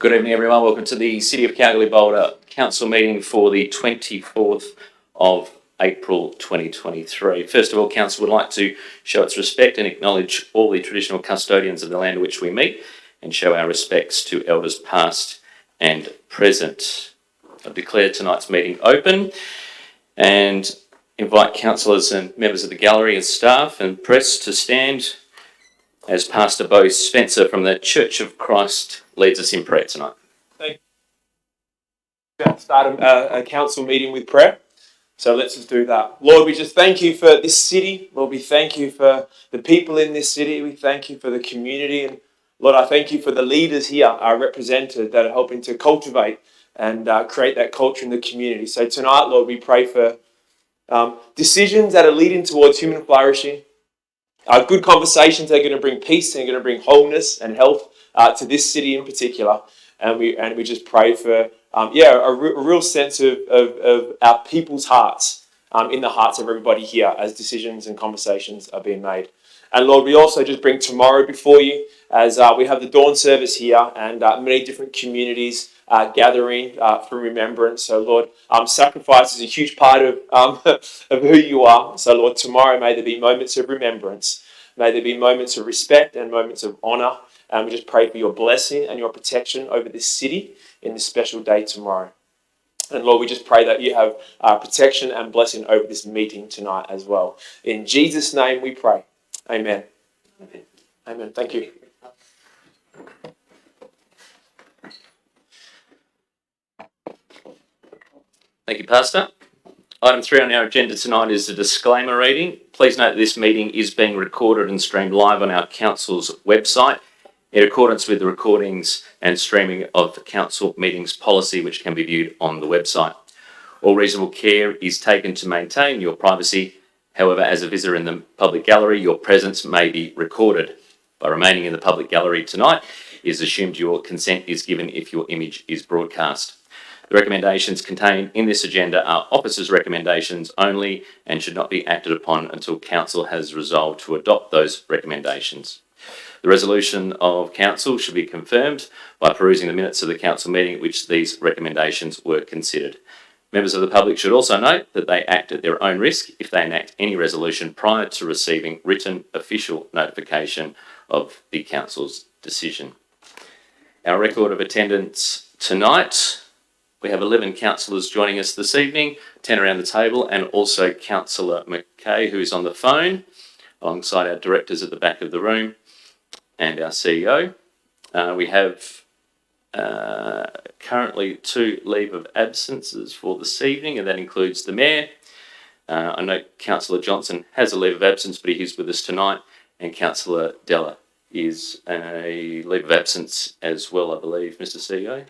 Good evening, everyone. Welcome to the City of Kalgoorlie-Boulder Council meeting for the 24th of April 2023. First of all, Council would like to show its respect and acknowledge all the traditional custodians of the land on which we meet and show our respects to elders past and present. I declare tonight's meeting open and invite councillors and members of the gallery and staff and press to stand as Pastor Bo Spencer from the Church of Christ leads us in prayer tonight. Thank you. We're going to start a council meeting with prayer. So let's just do that. Lord, we just thank you for this city. Lord, we thank you for the people in this city. We thank you for the community. And Lord, I thank you for the leaders here represented that are helping to cultivate and create that culture in the community. So tonight, Lord, we pray for decisions that are leading towards human flourishing. Good conversations that are going to bring peace and are going to bring wholeness and health to this city in particular. And we just pray for a real sense of our people's hearts in the hearts of everybody here as decisions and conversations are being made. And Lord, we also just bring tomorrow before you as we have the dawn service here and many different communities gathering for remembrance. So Lord, sacrifice is a huge part of who you are. So Lord, tomorrow may there be moments of remembrance. May there be moments of respect and moments of honour. And we just pray for your blessing and your protection over this city in this special day tomorrow. And Lord, we just pray that you have protection and blessing over this meeting tonight as well. In Jesus' name we pray. Amen. Amen. Amen. Thank you. Thank you, Pastor. Item 3 on our agenda tonight is a disclaimer reading. Please note that this meeting is being recorded and streamed live on our council's website in accordance with the recordings and streaming of the council meetings policy, which can be viewed on the website. All reasonable care is taken to maintain your privacy. However, as a visitor in the public gallery, your presence may be recorded. By remaining in the public gallery tonight, it is assumed your consent is given if your image is broadcast. The recommendations contained in this agenda are officers' recommendations only and should not be acted upon until council has resolved to adopt those recommendations. The resolution of council should be confirmed by perusing the minutes of the council meeting at which these recommendations were considered. Members of the public should also note that they act at their own risk if they enact any resolution prior to receiving written official notification of the council's decision. Our record of attendance tonight, we have 11 councillors joining us this evening, 10 around the table, and also Councillor McKay, who is on the phone, alongside our directors at the back of the room and our CEO. We have currently 2 leave of absences for this evening, and that includes the Mayor. I know Councillor Johnson has a leave of absence, but he is with us tonight, and Councillor Della is a leave of absence as well, I believe, Mr. CEO.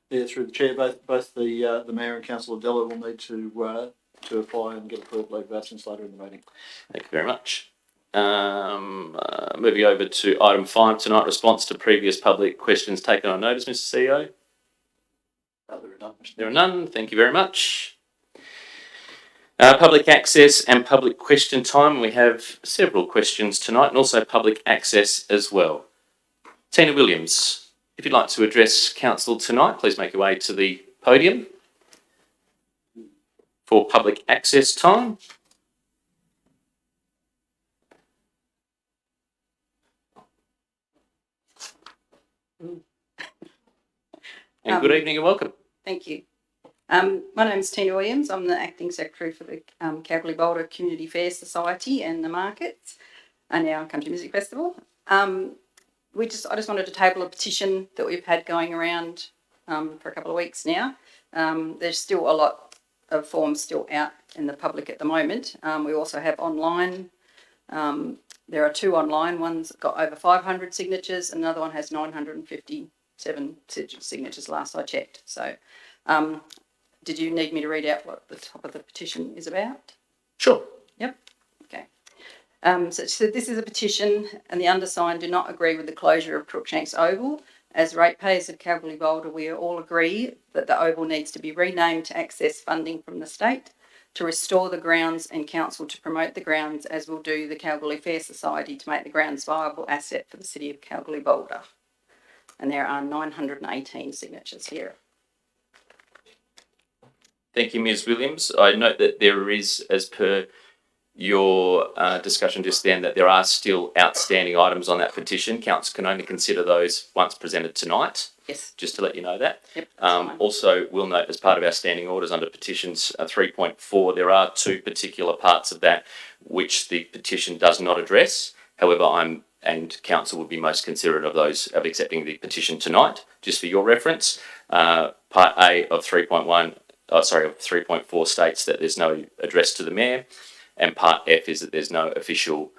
Yeah, through the chair, both the Mayor and Councillor Della will need to apply and get approved leave of absence later in the meeting. Thank you very much. Moving over to item 5 tonight, response to previous public questions taken on notice, Mr. CEO. There are none. There are none. Thank you very much. Public access and public question time. We have several questions tonight and also public access as well. Tina Williams, if you'd like to address council tonight, please make your way to the podium for public access time. And good evening and welcome. Thank you. My name is Tina Williams. I'm the Acting Secretary for the Kalgoorlie-Boulder Community Fair Society and the Markets and our Country Music Festival. I just wanted to table a petition that we've had going around for a couple of weeks now. There's still a lot of forms still out in the public at the moment. We also have online. There are 2 online. One's got over 500 signatures, and another one has 957 signatures last I checked. So did you need me to read out what the top of the petition is about? Sure. Yep. Okay. So this is a petition, and the undersigned do not agree with the closure of Crookshanks Oval. As ratepayers of Kalgoorlie-Boulder, we all agree that the Oval needs to be renamed to access funding from the state, to restore the grounds, and council to promote the grounds, as will do the Kalgoorlie Fair Society, to make the grounds viable asset for the city of Kalgoorlie-Boulder. and there are 918 signatures here. Thank you, Ms. Williams. I note that there is, as per your discussion just then, that there are still outstanding items on that petition. Council can only consider those once presented tonight. Yes. Just to let you know that. Yep, that's fine. Also, we'll note as part of our standing orders under petitions 3.4, there are two particular parts of that which the petition does not address. However, and council would be most considerate of those of accepting the petition tonight. Just for your reference, Part A of 3.1, of 3.4 states that there's no address to the mayor, and Part F is that there's no official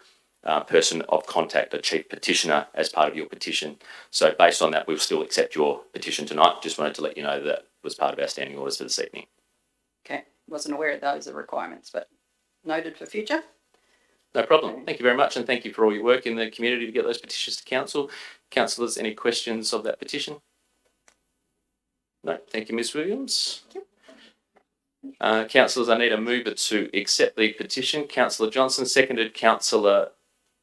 person of contact, a chief petitioner, as part of your petition. So based on that, we'll still accept your petition tonight. Just wanted to let you know that was part of our standing orders for this evening. Okay, wasn't aware of those are requirements, but noted for future. No problem. Thank you very much, and thank you for all your work in the community to get those petitions to council. Councillors, any questions of that petition? No, thank you, Ms. Williams. Councillors, I need a mover to accept the petition. Councillor Johnson, seconded Councillor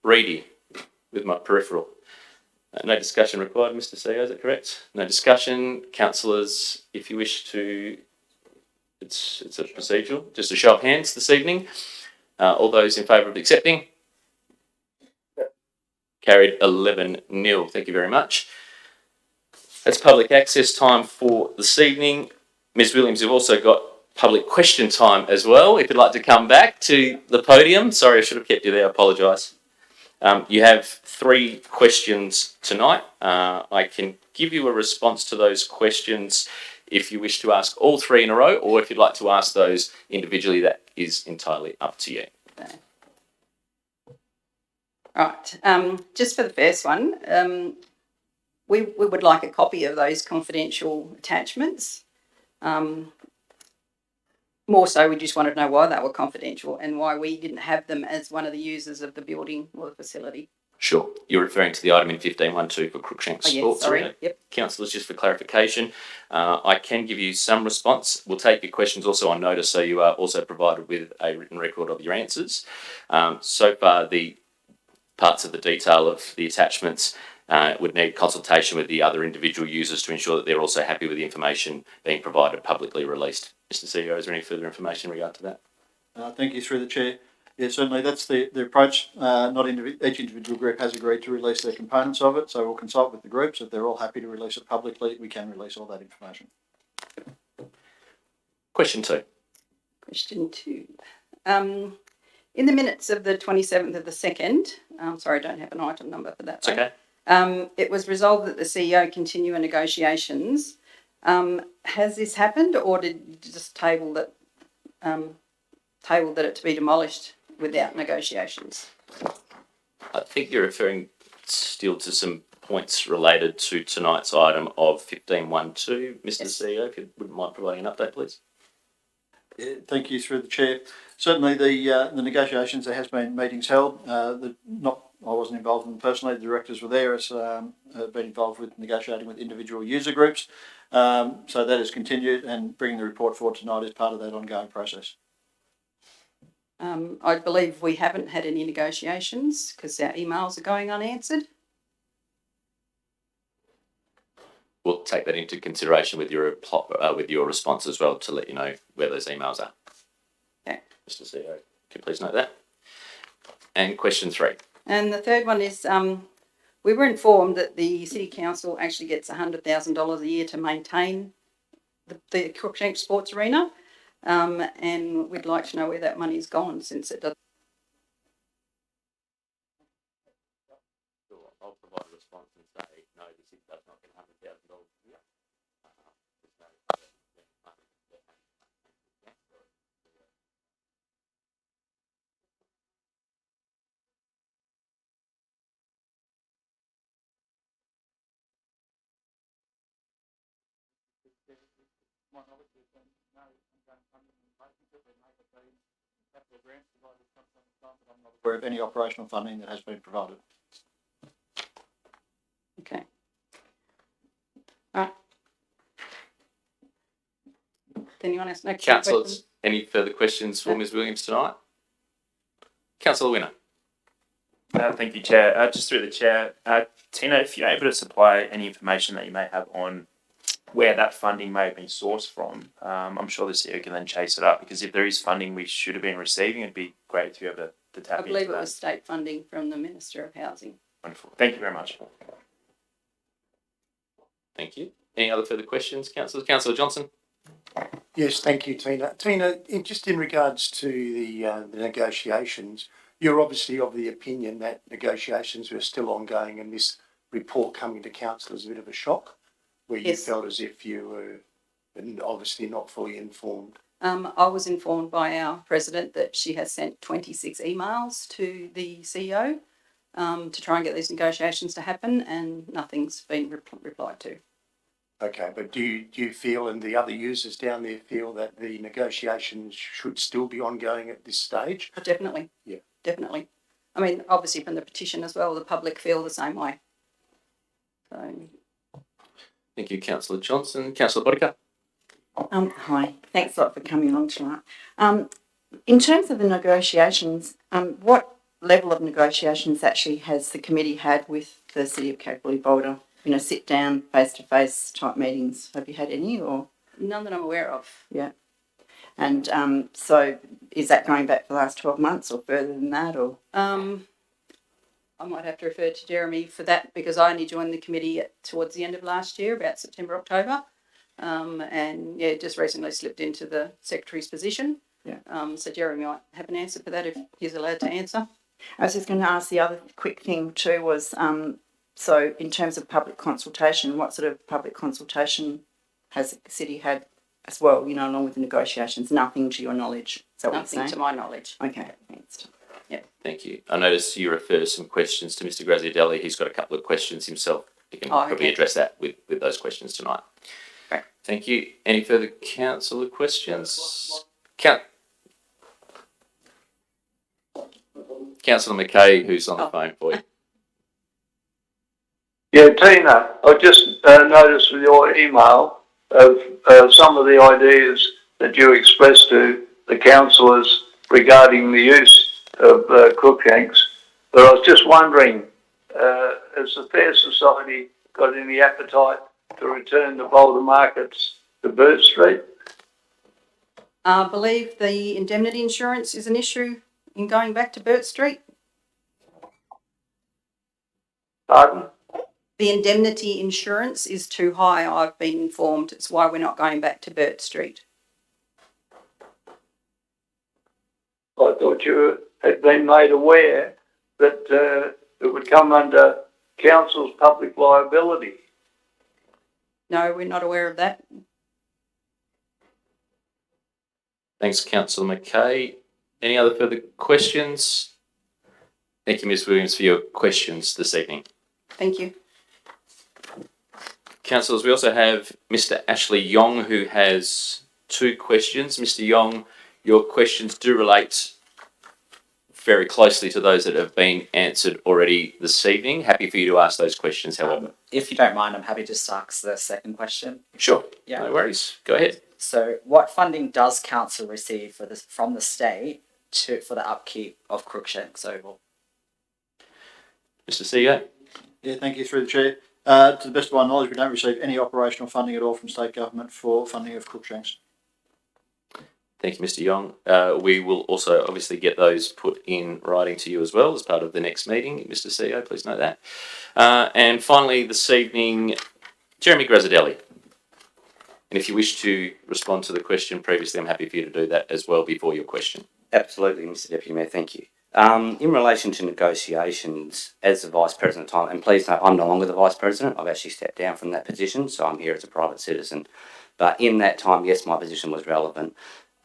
Reedy with my peripheral. No discussion required, Mr. CEO, is that correct? No discussion. Councillors, if you wish to, it's a procedural, just a show of hands this evening. All those in favour of accepting? Carried 11-0. Thank you very much. That's public access time for this evening. Ms. Williams, you've also got public question time as well. If you'd like to come back to the podium. Sorry, I should have kept you there. I apologise. You have 3 questions tonight. I can give you a response to those questions if you wish to ask all 3 in a row, or if you'd like to ask those individually, that is entirely up to you. Right, just for the first one, we would like a copy of those confidential attachments. More so, we just wanted to know why they were confidential and why we didn't have them as one of the users of the building or the facility. Sure. You're referring to the item in 15.12 for Crookshanks Sports Arena. Yep. Councillors, just for clarification, I can give you some response. We'll take your questions also on notice, so you are also provided with a written record of your answers. So far, the parts of the detail of the attachments would need consultation with the other individual users to ensure that they're also happy with the information being provided publicly released. Mr. CEO, is there any further information in regard to that? Thank you, through the chair. Yeah, certainly that's the approach. Each individual group has agreed to release their components of it, so we'll consult with the groups. If they're all happy to release it publicly, we can release all that information. Question 2. Question 2. In the minutes of the 27th of the 2nd, sorry, I don't have an item number for that. It's okay. It was resolved that the CEO continue in negotiations. Has this happened, or did you just table that it to be demolished without negotiations? I think you're referring still to some points related to tonight's item of 15.12. Mr. Yes. CEO, if you wouldn't mind providing an update, please. Yeah, thank you, through the chair. Certainly the negotiations, there has been meetings held. I wasn't involved in them personally. The directors were there, as been involved with negotiating with individual user groups. So that has continued, and bringing the report forward tonight is part of that ongoing process. I believe we haven't had any negotiations because our emails are going unanswered. We'll take that into consideration with your response as well to let you know where those emails are. Okay. Mr. CEO, can you please note that? And question 3. And the third one is, we were informed that the City Council actually gets $100,000 a year to maintain the Crookshanks Sports Arena, and we'd like to know where that money's gone, since it doesn't. I'll provide a response and say, no, the city does not get $100,000 a year. Aware of any operational funding that has been provided. Okay. All right. Anyone else? No Councillors, questions? any further questions for Ms. Williams tonight? Councillor Winner. Thank you, Chair. Just through the Chair, Tina, if you're able to supply any information that you may have on where that funding may have been sourced from, I'm sure the CEO can then chase it up, because if there is funding we should have been receiving, it'd be great to be able to tap I into believe it that. was state funding from the Minister of Housing. Wonderful. Thank you very much. Thank you. Any other further questions, councillors? Councillor Johnson? Yes, thank you, Tina. Tina, just in regards to the negotiations, you're obviously of the opinion that negotiations were still ongoing, and this report coming to council is a bit of a shock, where you Yes. felt as if you were obviously not fully informed. I was informed by our president that she has sent 26 emails to the CEO to try and get these negotiations to happen, and nothing's been replied to. Okay, but do you feel, and the other users down there feel, that the negotiations should still be ongoing at this stage? Definitely. Yeah. Definitely. I mean, obviously from the petition as well, the public feel the same way. So. Thank you, Councillor Johnson. Councillor Bodica? Hi, thanks a lot for coming along tonight. In terms of the negotiations, what level of negotiations actually has the committee had with the City of Kalgoorlie-Boulder? You know, sit down, face-to-face type meetings. Have you had any, or? None that I'm aware of. Yeah. And so is that going back for the last 12 months or further than that, or? I might have to refer to Jeremy for that, because I only joined the committee towards the end of last year, about September, October. And yeah, just recently slipped into the secretary's position. Yeah. So Jeremy might have an answer for that if he's allowed to answer. I was just going to ask, the other quick thing too was, so in terms of public consultation, what sort of public consultation has the city had as well, you know, along with the negotiations? Nothing to your knowledge? Is that what you're Nothing saying? to my knowledge. Okay, thanks. Thank you. I notice you refer some questions to Mr. Graziadelli. He's got a couple of questions himself. He can probably address that with those questions tonight. Great. Thank you. Any further councillor questions? Councillor McKay, who's on the phone for you. Yeah, Tina, I just noticed with your email of some of the ideas that you expressed to the councillors regarding the use of Crookshanks, but I was just wondering, has the Fair Society got any appetite to return the Boulder markets to Burt Street? I believe the indemnity insurance is an issue in going back to Burt Street. Pardon? The indemnity insurance is too high, I've been informed. It's why we're not going back to Burt Street. I thought you had been made aware that it would come under council's public liability. No, we're not aware of that. Thanks, Councillor McKay. Any other further questions? Thank you, Ms. Williams, for your questions this evening. Thank you. Councillors, we also have Mr. Ashley Yong, who has 2 questions. Mr. Yong, your questions do relate very closely to those that have been answered already this evening. Happy for you to ask those questions, however. If you don't mind, I'm happy to just ask the second question. Sure. Yeah. No worries. Go ahead. So, what funding does council receive for this from the state for the upkeep of Crookshanks Oval? Mr. CEO. Yeah, thank you, through the chair. To the best of our knowledge, we don't receive any operational funding at all from state government for funding of Crookshanks. Thank you, Mr. Yong. We will also obviously get those put in writing to you as well as part of the next meeting. Mr. CEO, please note that. And finally, this evening, Jeremy Graziadelli. And if you wish to respond to the question previously, I'm happy for you to do that as well before your question. Absolutely, Mr. Deputy Mayor, thank you. In relation to negotiations, as the Vice President at the time, and please note, I'm no longer the Vice President, I've actually stepped down from that position, so I'm here as a private citizen. But in that time, yes, my position was relevant.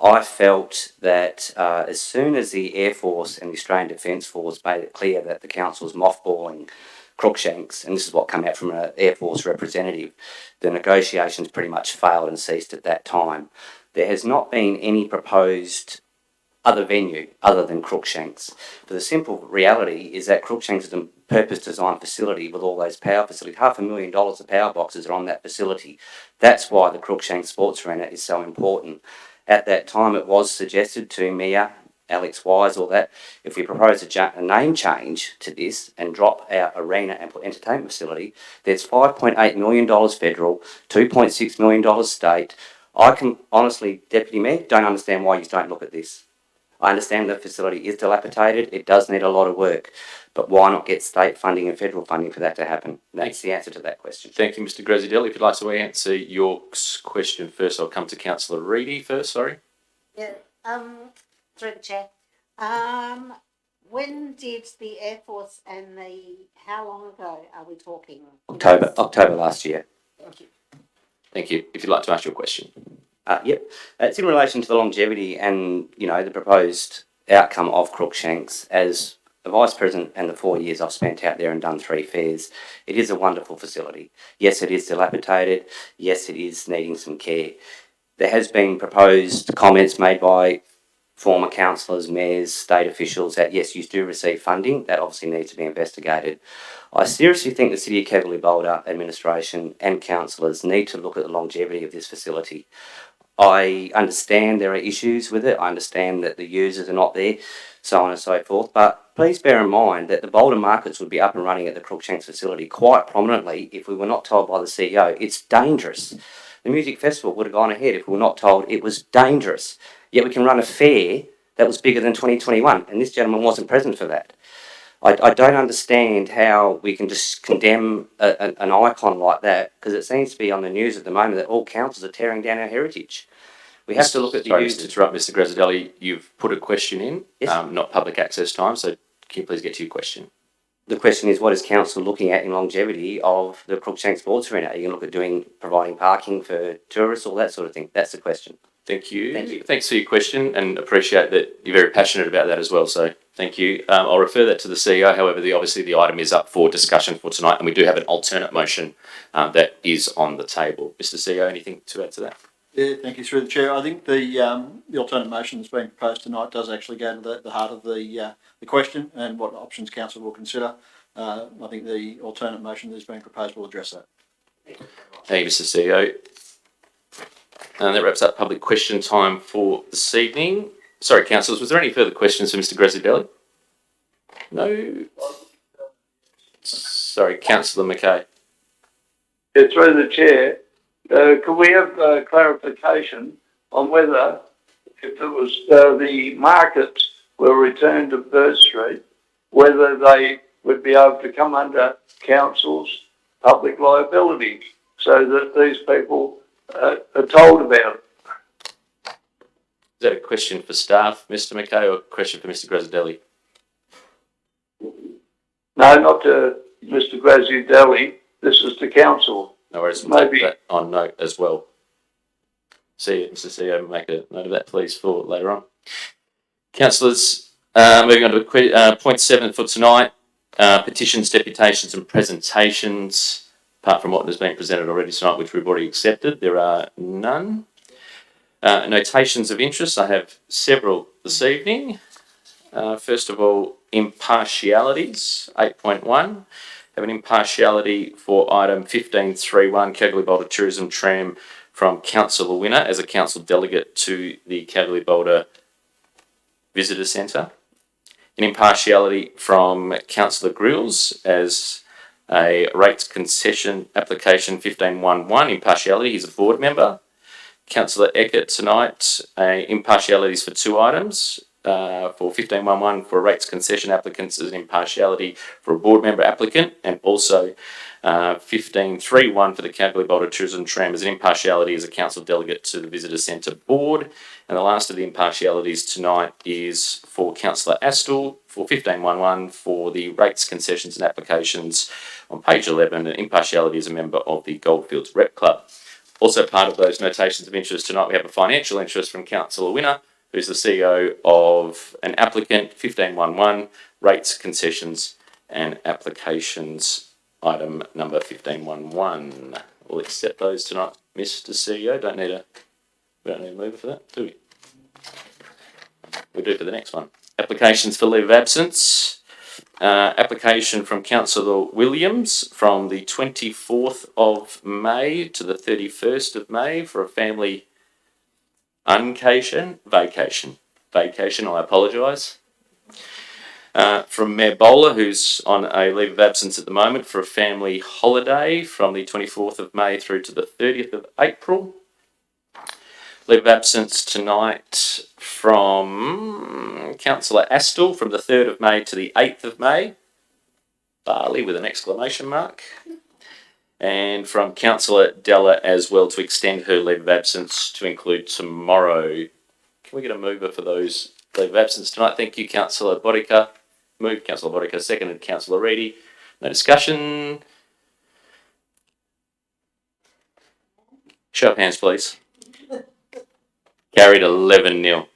I felt that as soon as the Air Force and the Australian Defence Force made it clear that the council was mothballing Crookshanks, and this is what came out from an Air Force representative, the negotiations pretty much failed and ceased at that time. There has not been any proposed other venue other than Crookshanks. But the simple reality is that Crookshanks is a purpose-designed facility with all those power facilities. $500,000 of power boxes are on that facility. That's why the Crookshanks Sports Arena is so important. At that time, it was suggested to Mia Alex Wise, all that. If we propose a name change to this and drop our arena and put entertainment facility, there's $5.8 million federal, $2.6 million state. I can honestly, Deputy Mayor, don't understand why you don't look at this. I understand the facility is dilapidated, it does need a lot of work, but why not get state funding and federal funding for that to happen? That's the answer to that question. Thank you, Mr. Graziadelli. If you'd like to answer your question first, I'll come to Councillor Reedy first, sorry. Yeah, through the chair. When did the Air Force and how long ago are we talking? October last year. Thank you. Thank you. If you'd like to ask your question. Yep. It's in relation to the longevity and, the proposed outcome of Crookshanks. As the Vice President and the 4 years I've spent out there and done 3 fairs, it is a wonderful facility. Yes, it is dilapidated. Yes, it is needing some care. There has been proposed comments made by former councillors, mayors, state officials that, yes, you do receive funding. That obviously needs to be investigated. I seriously think the City of Kalgoorlie-Boulder administration and councillors need to look at the longevity of this facility. I understand there are issues with it. I understand that the users are not there, so on and so forth. But please bear in mind that the Boulder markets would be up and running at the Crookshanks facility quite prominently if we were not told by the CEO it's dangerous. The music festival would have gone ahead if we were not told it was dangerous. Yet we can run a fair that was bigger than 2021, and this gentleman wasn't present for that. I don't understand how we can just condemn an icon like that, because it seems to be on the news at the moment that all councils are tearing down our heritage. We have to look at the Sorry, users. to interrupt, Mr. Graziadelli, you've put a question in, Yes. not public access time, so can you please get to your question? The question is, what is council looking at in longevity of the Crookshanks Sports Arena? Are you going to look at providing parking for tourists, all that sort of thing? That's the question. Thank you. Thank you. Thanks for your question, and appreciate that you're very passionate about that as well. So thank you. I'll refer that to the CEO. However, obviously the item is up for discussion for tonight, and we do have an alternate motion that is on the table. Mr. CEO, anything to add to that? Yeah, thank you, through the chair. I think the alternate motion that's being proposed tonight does actually go to the heart of the question and what options council will consider. I think the alternate motion that is being proposed will address that. Thank you, Mr. CEO. And that wraps up public question time for this evening. Sorry, councillors, was there any further questions for Mr. Graziadelli? No? Sorry, Councillor Mackay. Yeah, through the chair, could we have clarification on whether, if it was the markets were returned to Bird Street, whether they would be able to come under council's public liability so that these people are told about it? Is that a question for staff, Mr. Mackay, or a question for Mr. Graziadelli? No, not to Mr. Graziadelli. This is to council. No worries, we'll take Maybe. that on note as well. Mr. CEO, make a note of that, please, for later on. Councillors, moving on to point 7 for tonight, petitions, deputations and presentations. Apart from what has been presented already tonight, which we've already accepted, there are none. Notations of interest, I have several this evening. First of all, impartialities, 8.1. Have an impartiality for item 15.3.1, Kalgoorlie-Boulder Tourism Tram, from Councillor Winner as a council delegate to the Kalgoorlie-Boulder Visitor Centre. An impartiality from Councillor Grills as a rates concession application 15.1.1, impartiality, he's a board member. Councillor Eckert tonight, impartialities for 2 items. For 15.1.1 for rates concession applicants as an impartiality for a board member applicant, and also 15.3.1 for the Kalgoorlie-Boulder Tourism Tram as an impartiality as a council delegate to the Visitor Centre Board. And the last of the impartialities tonight is for Councillor Astle for 15.1.1 for the rates, concessions and applications on page 11, an impartiality as a member of the Goldfields Rep Club. Also part of those notations of interest tonight, we have a financial interest from Councillor Winner, who's the CEO of an applicant, 15.1.1, rates, concessions and applications, item number 15.1.1. We'll accept those tonight, Mr. CEO. We don't need a mover for that, do we? We do for the next one. Applications for leave of absence. Application from Councillor Williams from the 24th of May to the 31st of May for a family vacation. vacation. I apologise. From Mayor Bowler, who's on a leave of absence at the moment for a family holiday from the 24th of May through to the 30th of April. Leave of absence tonight from Councillor Astle from the 3rd of May to the 8th of May. Barley with an exclamation mark. And from Councillor Della as well to extend her leave of absence to include tomorrow. Can we get a mover for those leave of absence tonight? Thank you, Councillor Bodica. Moved, Councillor Bodica. Seconded, Councillor Reedy. No discussion. Show of hands, please. Carried 11-0.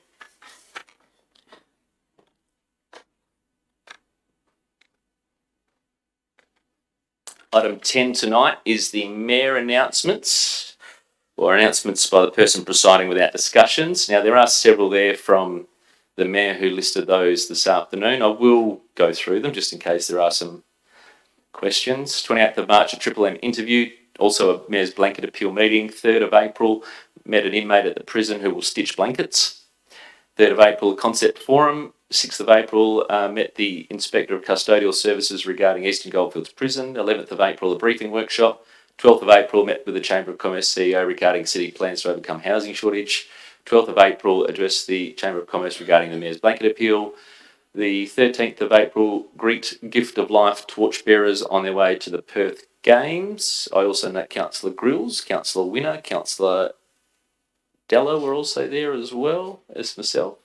Item 10 tonight is the Mayor announcements, or announcements by the person presiding without discussions. Now, there are several there from the Mayor who listed those this afternoon. I will go through them just in case there are some questions. 28th of March, a Triple M interview, also a Mayor's blanket appeal meeting. 3rd of April, met an inmate at the prison who will stitch blankets. 3rd of April, a concept forum. 6th of April, met the Inspector of Custodial Services regarding Eastern Goldfields Prison. 11th of April, a briefing workshop. 12th of April, met with the Chamber of Commerce CEO regarding city plans to overcome housing shortage. 12th of April, addressed the Chamber of Commerce regarding the Mayor's blanket appeal. The 13th of April, greet Gift of Life torchbearers on their way to the Perth Games. I also note Councillor Grills, Councillor Winner, Councillor Della were also there as well as myself.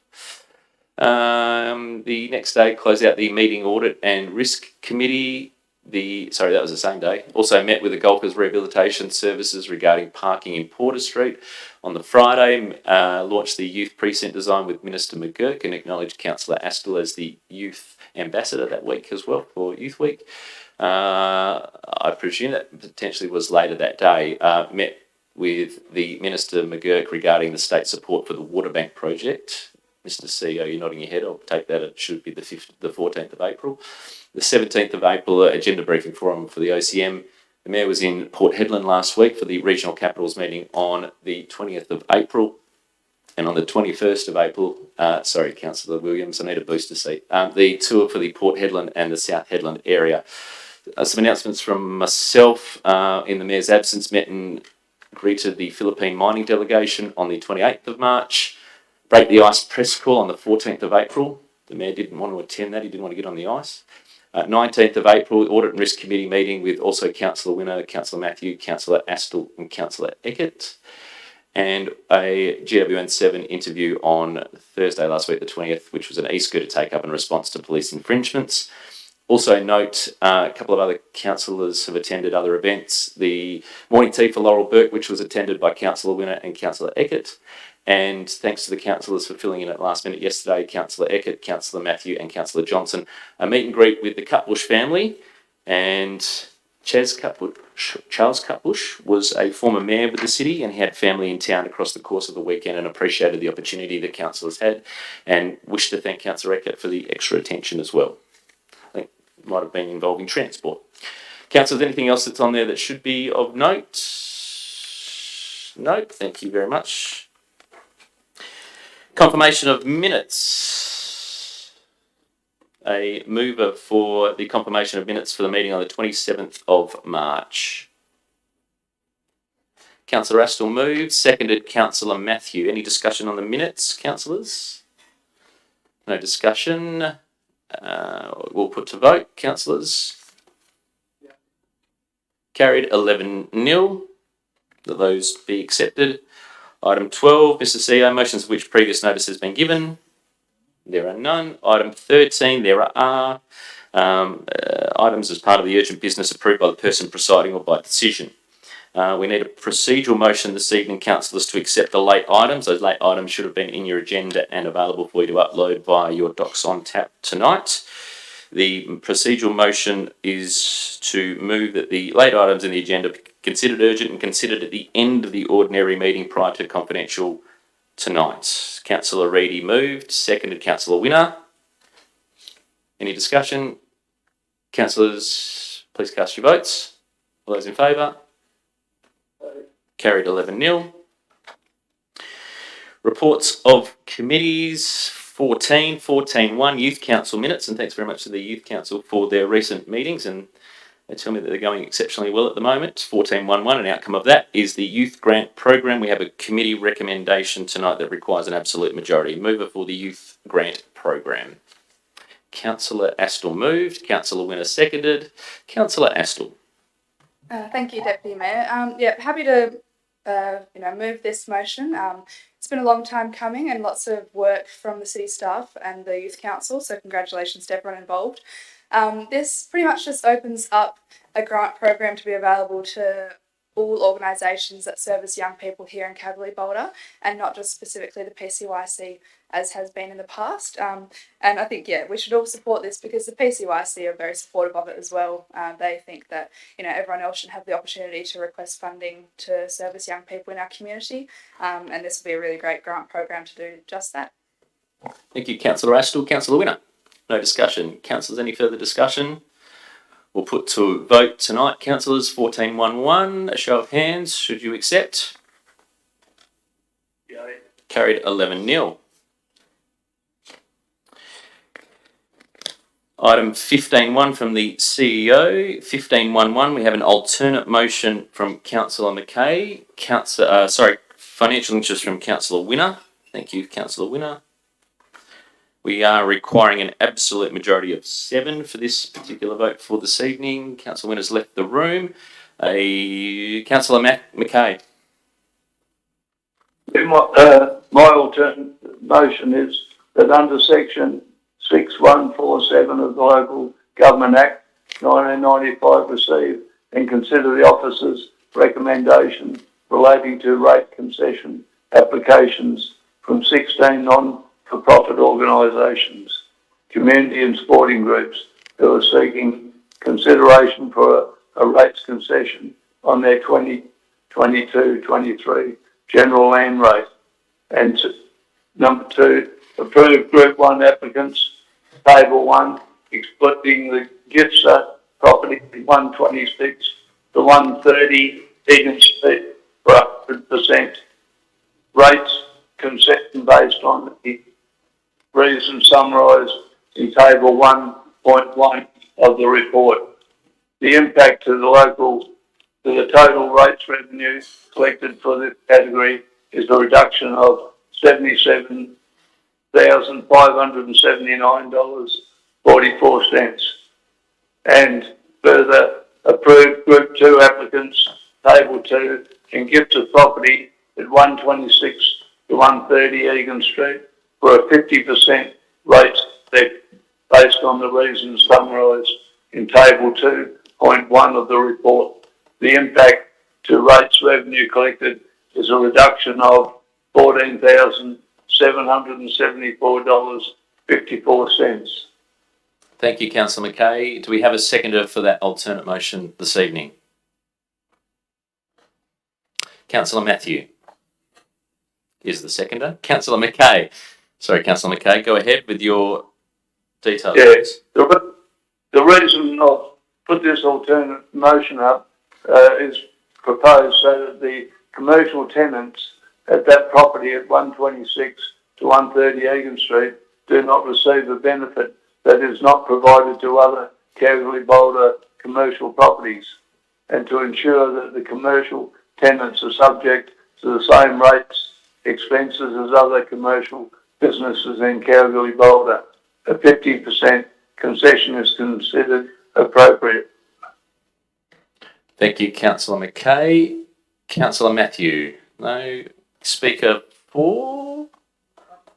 The next day, closed out the Meeting Audit and Risk Committee. That was the same day. Also met with the Golfers Rehabilitation Services regarding parking in Porter Street. On the Friday, launched the Youth Precinct Design with Minister McGurk and acknowledged Councillor Astle as the Youth Ambassador that week as well for Youth Week. I presume that potentially was later that day. Met with the Minister McGurk regarding the state support for the Waterbank project. Mr. CEO, you're nodding your head. I'll take that. It should be the 14th of April. The 17th of April, agenda briefing forum for the OCM. The Mayor was in Port Hedland last week for the Regional Capitals meeting on the 20th of April. And on the 21st of April, Councillor Williams, I need a booster seat. The tour for the Port Hedland and the South Hedland area. Some announcements from myself in the Mayor's absence. Met and greeted the Philippine mining delegation on the 28th of March. Break the ice press call on the 14th of April. The Mayor didn't want to attend that. He didn't want to get on the ice. 19th of April, Audit and Risk Committee meeting with also Councillor Winner, Councillor Matthew, Councillor Astle and Councillor Eckert. And a GWN7 interview on Thursday last week, the 20th, which was an e-scooter take-up in response to police infringements. Also note, a couple of other councillors have attended other events. The morning tea for Laurel Burke, which was attended by Councillor Winner and Councillor Eckert. And thanks to the councillors for filling in at last minute yesterday, Councillor Eckert, Councillor Matthew and Councillor Johnson, a meet and greet with the Cutbush family. And Charles Cutbush was a former mayor with the city and he had family in town across the course of the weekend and appreciated the opportunity the councillors had and wished to thank Councillor Eckert for the extra attention as well. I think it might have been involving transport. Councillors, anything else that's on there that should be of note? Nope, thank you very much. Confirmation of minutes. A mover for the confirmation of minutes for the meeting on the 27th of March. Councillor Astle moved, seconded Councillor Matthew. Any discussion on the minutes, councillors? No discussion. We'll put to vote, councillors. Carried 11-0. That those be accepted. Item 12, Mr. CEO, motions of which previous notice has been given. There are none. Item 13, there are items as part of the urgent business approved by the person presiding or by decision. We need a procedural motion this evening, councillors, to accept the late items. Those late items should have been in your agenda and available for you to upload via your docs on tap tonight. The procedural motion is to move that the late items in the agenda be considered urgent and considered at the end of the ordinary meeting prior to confidential tonight. Councillor Reedy moved, seconded Councillor Winner. Any discussion? Councillors, please cast your votes. All those in favour? Carried 11-0. Reports of committees. 14.1 Youth Council minutes, and thanks very much to the Youth Council for their recent meetings, and they tell me that they're going exceptionally well at the moment. 14.1.1, an outcome of that is the Youth Grant Program. We have a committee recommendation tonight that requires an absolute majority. Mover for the Youth Grant Program. Councillor Astle moved, Councillor Winner seconded. Councillor Astle. Thank you, Deputy Mayor. Happy to move this motion. It's been a long time coming and lots of work from the city staff and the Youth Council, so congratulations to everyone involved. This pretty much just opens up a grant program to be available to all organisations that service young people here in Kalgoorlie-Boulder, and not just specifically the PCYC as has been in the past. And I think, we should all support this because the PCYC are very supportive of it as well. They think that, everyone else should have the opportunity to request funding to service young people in our community. And this will be a really great grant program to do just that. Thank you, Councillor Astle. Councillor Winner. No discussion. Councillors, any further discussion? We'll put to vote tonight. Councillors, 14.1.1. A show of hands. Should you accept? Yay. Carried 11-0. Item 15.1 from the CEO. 15.1.1. We have an alternate motion from Councillor Mackay. Financial interest from Councillor Winner. Thank you, Councillor Winner. We are requiring an absolute majority of 7 for this particular vote for this evening. Councillor Winner's left the room. Councillor Mackay. My alternate motion is that under section 6147 of the Local Government Act 1995 receive and consider the officer's recommendation relating to rate concession applications from 16 non-for-profit organisations, community and sporting groups who are seeking consideration for a rates concession on their 2022-23 general land rate. And number 2, approve Group 1 applicants, Table 1, excluding the Gipsa property 126 to 130 Egan Street for 100% rates concession based on the reasons summarised in Table 1.1 of the report. The impact to the total rates revenue collected for this category is a reduction of $77,579.44. And further, approve Group 2 applicants, Table 2, and Gipsa property at 126 to 130 Egan Street for a 50% rate spec based on the reasons summarised in Table 2.1 of the report. The impact to rates revenue collected is a reduction of $14,774.54. Thank you, Councillor Mackay. Do we have a seconder for that alternate motion this evening? Councillor Matthew is the seconder. Councillor Mackay. Sorry, Councillor Mackay, go ahead with your details. Yes, the reason I've put this alternate motion up is proposed so that the commercial tenants at that property at 126 to 130 Egan Street do not receive a benefit that is not provided to other Kalgoorlie-Boulder commercial properties, and to ensure that the commercial tenants are subject to the same rates, expenses as other commercial businesses in Kalgoorlie-Boulder. A 50% concession is considered appropriate. Thank you, Councillor Mackay. Councillor Matthew. No. Speaker 4.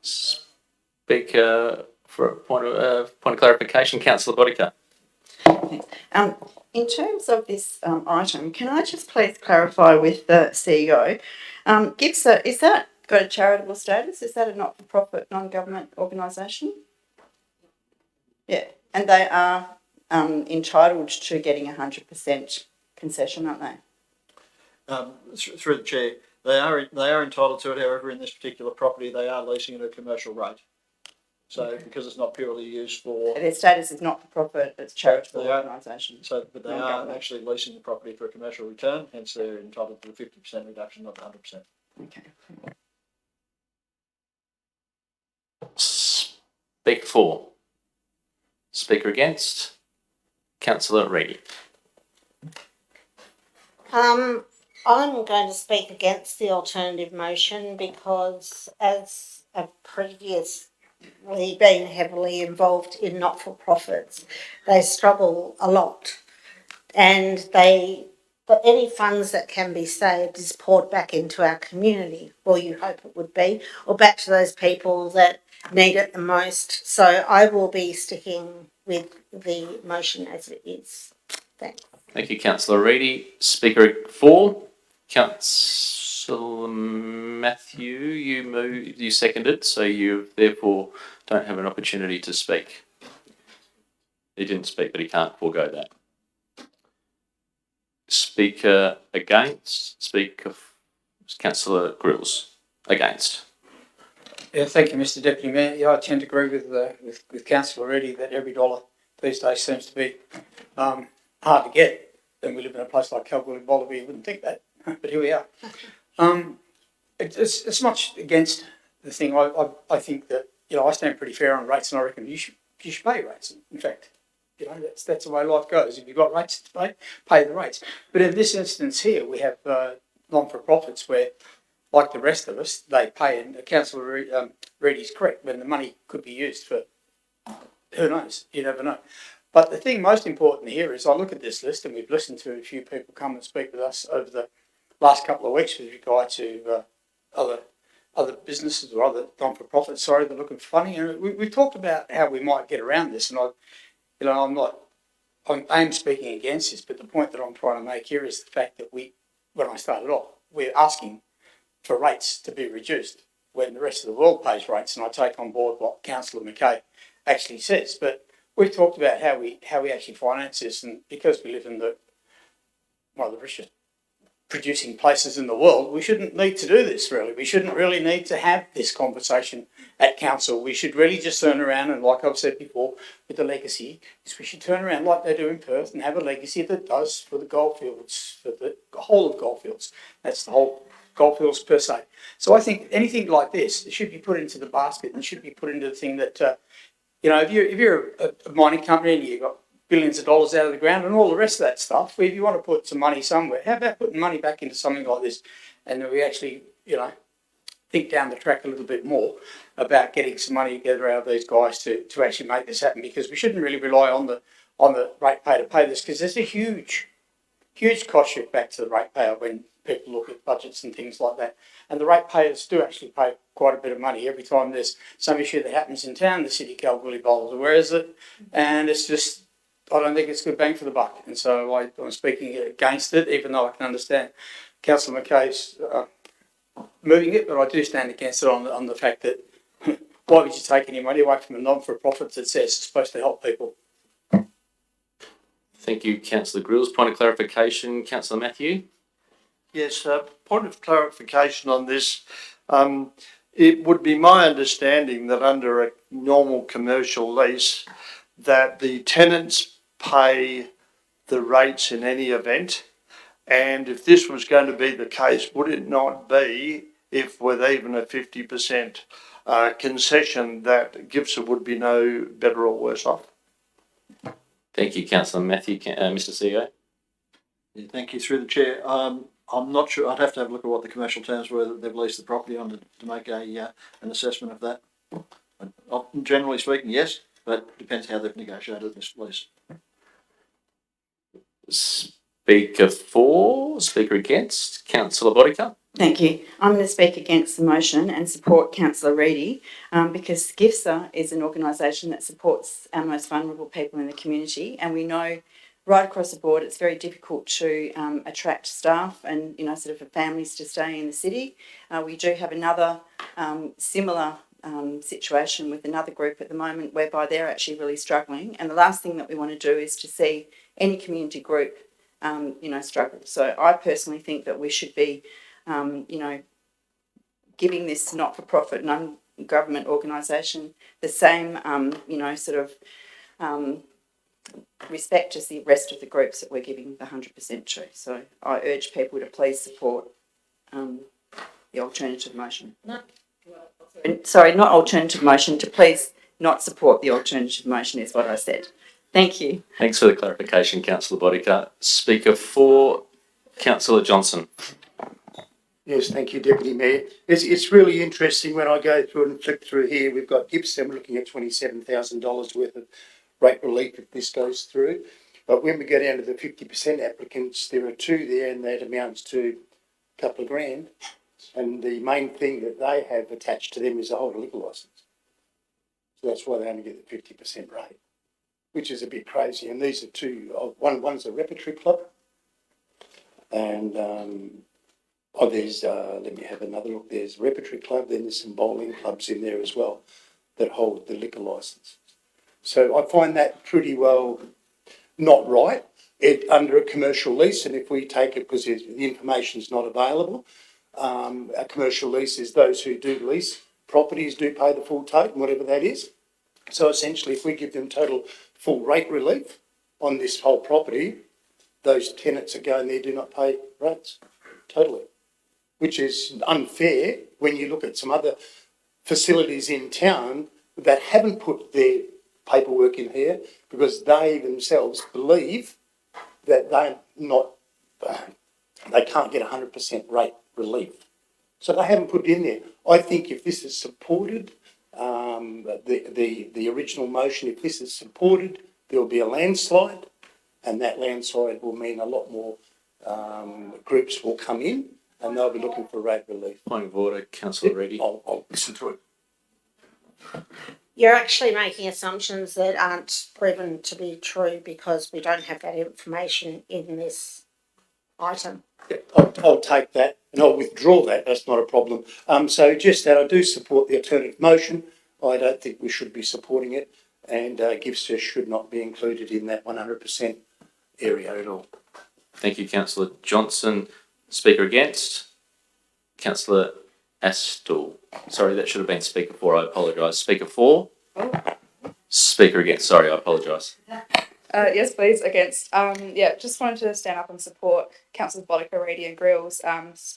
Speaker for a point of clarification, Councillor Bodica. In terms of this item, can I just please clarify with the CEO, GIPSA, is that got a charitable status? Is that a not-for-profit, non-government organisation? Yeah, and they are entitled to getting 100% concession, aren't they? Through the chair, they are entitled to it. However, in this particular property, they are leasing at a commercial rate. So, because it's not purely used for... Their status is not for profit, it's charitable organisation. So, but they are actually leasing the property for a commercial return, hence they're entitled to the 50% reduction, not the 100%. Okay. Speaker for. Speaker against. Councillor Reedy. I'm going to speak against the alternative motion because as a previously been heavily involved in not-for-profits, they struggle a lot, and but any funds that can be saved is poured back into our community, or you hope it would be, or back to those people that need it the most. So I will be sticking with the motion as it is. Thanks. Thank you, Councillor Reedy. Speaker for. Councillor Matthew, you seconded, so you therefore don't have an opportunity to speak. He didn't speak, but he can't forego that. Speaker against. Councillor Grills against. Yeah, thank you, Mr. Deputy Mayor. Yeah, I tend to agree with Councillor Reedy that every dollar these days seems to be hard to get. And we live in a place like Kalgoorlie-Boulder, you wouldn't think that, but here we are. It's much against the thing. I think that, you know, I stand pretty fair on rates, and I reckon you should pay rates. In fact, you know, that's the way life goes. If you've got rates to pay the rates. But in this instance here, we have non-for-profits where, like the rest of us, they pay, and Councillor Reedy's correct, when the money could be used for, who knows, you never know. But the thing most important here is I look at this list, and we've listened to a few people come and speak with us over the last couple of weeks with regard to other businesses or other non-for-profits, that are looking for funding. And we've talked about how we might get around this, and I am speaking against this, but the point that I'm trying to make here is the fact that when I started off, we're asking for rates to be reduced when the rest of the world pays rates, and I take on board what Councillor McKay actually says. But we've talked about how we actually finance this, and because we live in one of the richest producing places in the world, we shouldn't need to do this, really. We shouldn't really need to have this conversation at council. We should really just turn around, and like I've said before with the legacy, is we should turn around like they do in Perth and have a legacy that does for the goldfields, for the whole of goldfields. That's the whole goldfields per se. So I think anything like this should be put into the basket and should be put into the thing that, if you're a mining company and you've got billions of dollars out of the ground and all the rest of that stuff, if you want to put some money somewhere, how about putting money back into something like this, and we actually, think down the track a little bit more about getting some money together out of these guys to actually make this happen, because we shouldn't really rely on the ratepayer to pay this, because there's a huge cost shift back to the ratepayer when people look at budgets and things like that. And the ratepayers do actually pay quite a bit of money every time there's some issue that happens in town. The city of Kalgoorlie-Boulder, where is it? And it's just, I don't think it's good bang for the buck. And so I'm speaking against it, even though I can understand Councillor McKay's moving it, but I do stand against it on the fact that why would you take any money away from a non-for-profit that says it's supposed to help people? Thank you, Councillor Grills. Point of clarification, Councillor Matthew. Yes, point of clarification on this. It would be my understanding that under a normal commercial lease, that the tenants pay the rates in any event. And if this was going to be the case, would it not be, if with even a 50% concession, that Gibson would be no better or worse off? Thank you, Councillor Matthew. Mr. CEO. Yeah, thank you, through the chair. I'm not sure. I'd have to have a look at what the commercial terms were that they've leased the property on to make an assessment of that. Generally speaking, yes, but depends how they've negotiated this lease. Speaker for, speaker against, Councillor Bodica. Thank you. I'm going to speak against the motion and support Councillor Reedy because GIFSA is an organisation that supports our most vulnerable people in the community, and we know right across the board it's very difficult to attract staff and sort of for families to stay in the city. We do have another similar situation with another group at the moment whereby they're actually really struggling, and the last thing that we want to do is to see any community group struggle. So I personally think that we should be giving this not-for-profit, non-government organisation the same, respect as the rest of the groups that we're giving the 100% to. So I urge people to please support the alternative motion. Sorry, not alternative motion, to please not support the alternative motion is what I said. Thank you. Thanks for the clarification, Councillor Bodycar. Speaker 4, Councillor Johnson. Yes, thank you, Deputy Mayor. It's really interesting when I go through and flick through here. We've got Gippsland, we're looking at $27,000 worth of rate relief if this goes through. But when we go down to the 50% applicants, there are 2 there, and that amounts to a couple of grand. And the main thing that they have attached to them is a holder liquor licence. So that's why they only get the 50% rate, which is a bit crazy. And these are 2. One's a repertory club, and there's let me have another look. There's a repertory club. Then there's some bowling clubs in there as well that hold the liquor licence. So I find that pretty well not right. Under a commercial lease, and if we take it because the information is not available, a commercial lease is those who do lease properties do pay the full tote, whatever that is. So essentially, if we give them total full rate relief on this whole property, those tenants that go in there do not pay rates totally, which is unfair when you look at some other facilities in town that haven't put their paperwork in here because they themselves believe that they can't get 100% rate relief. So they haven't put it in there. I think if this is supported, the original motion, if this is supported, there will be a landslide, and that landslide will mean a lot more groups will come in and they'll be looking for rate relief. Point of order, Councillor Reedy. I'll listen to it. You're actually making assumptions that aren't proven to be true because we don't have that information in this item. Yeah, I'll take that and I'll withdraw that. That's not a problem. So just that I do support the alternative motion. I don't think we should be supporting it, and GIFSA should not be included in that 100% area at all. Thank you, Councillor Johnson. Speaker against? Councillor Astle. Sorry, that should have been Speaker 4. I apologise. Speaker 4? Speaker against. Sorry, I apologise. Yes, please, against. Just wanted to stand up and support Councillors Bodycar, Reedy and Grills,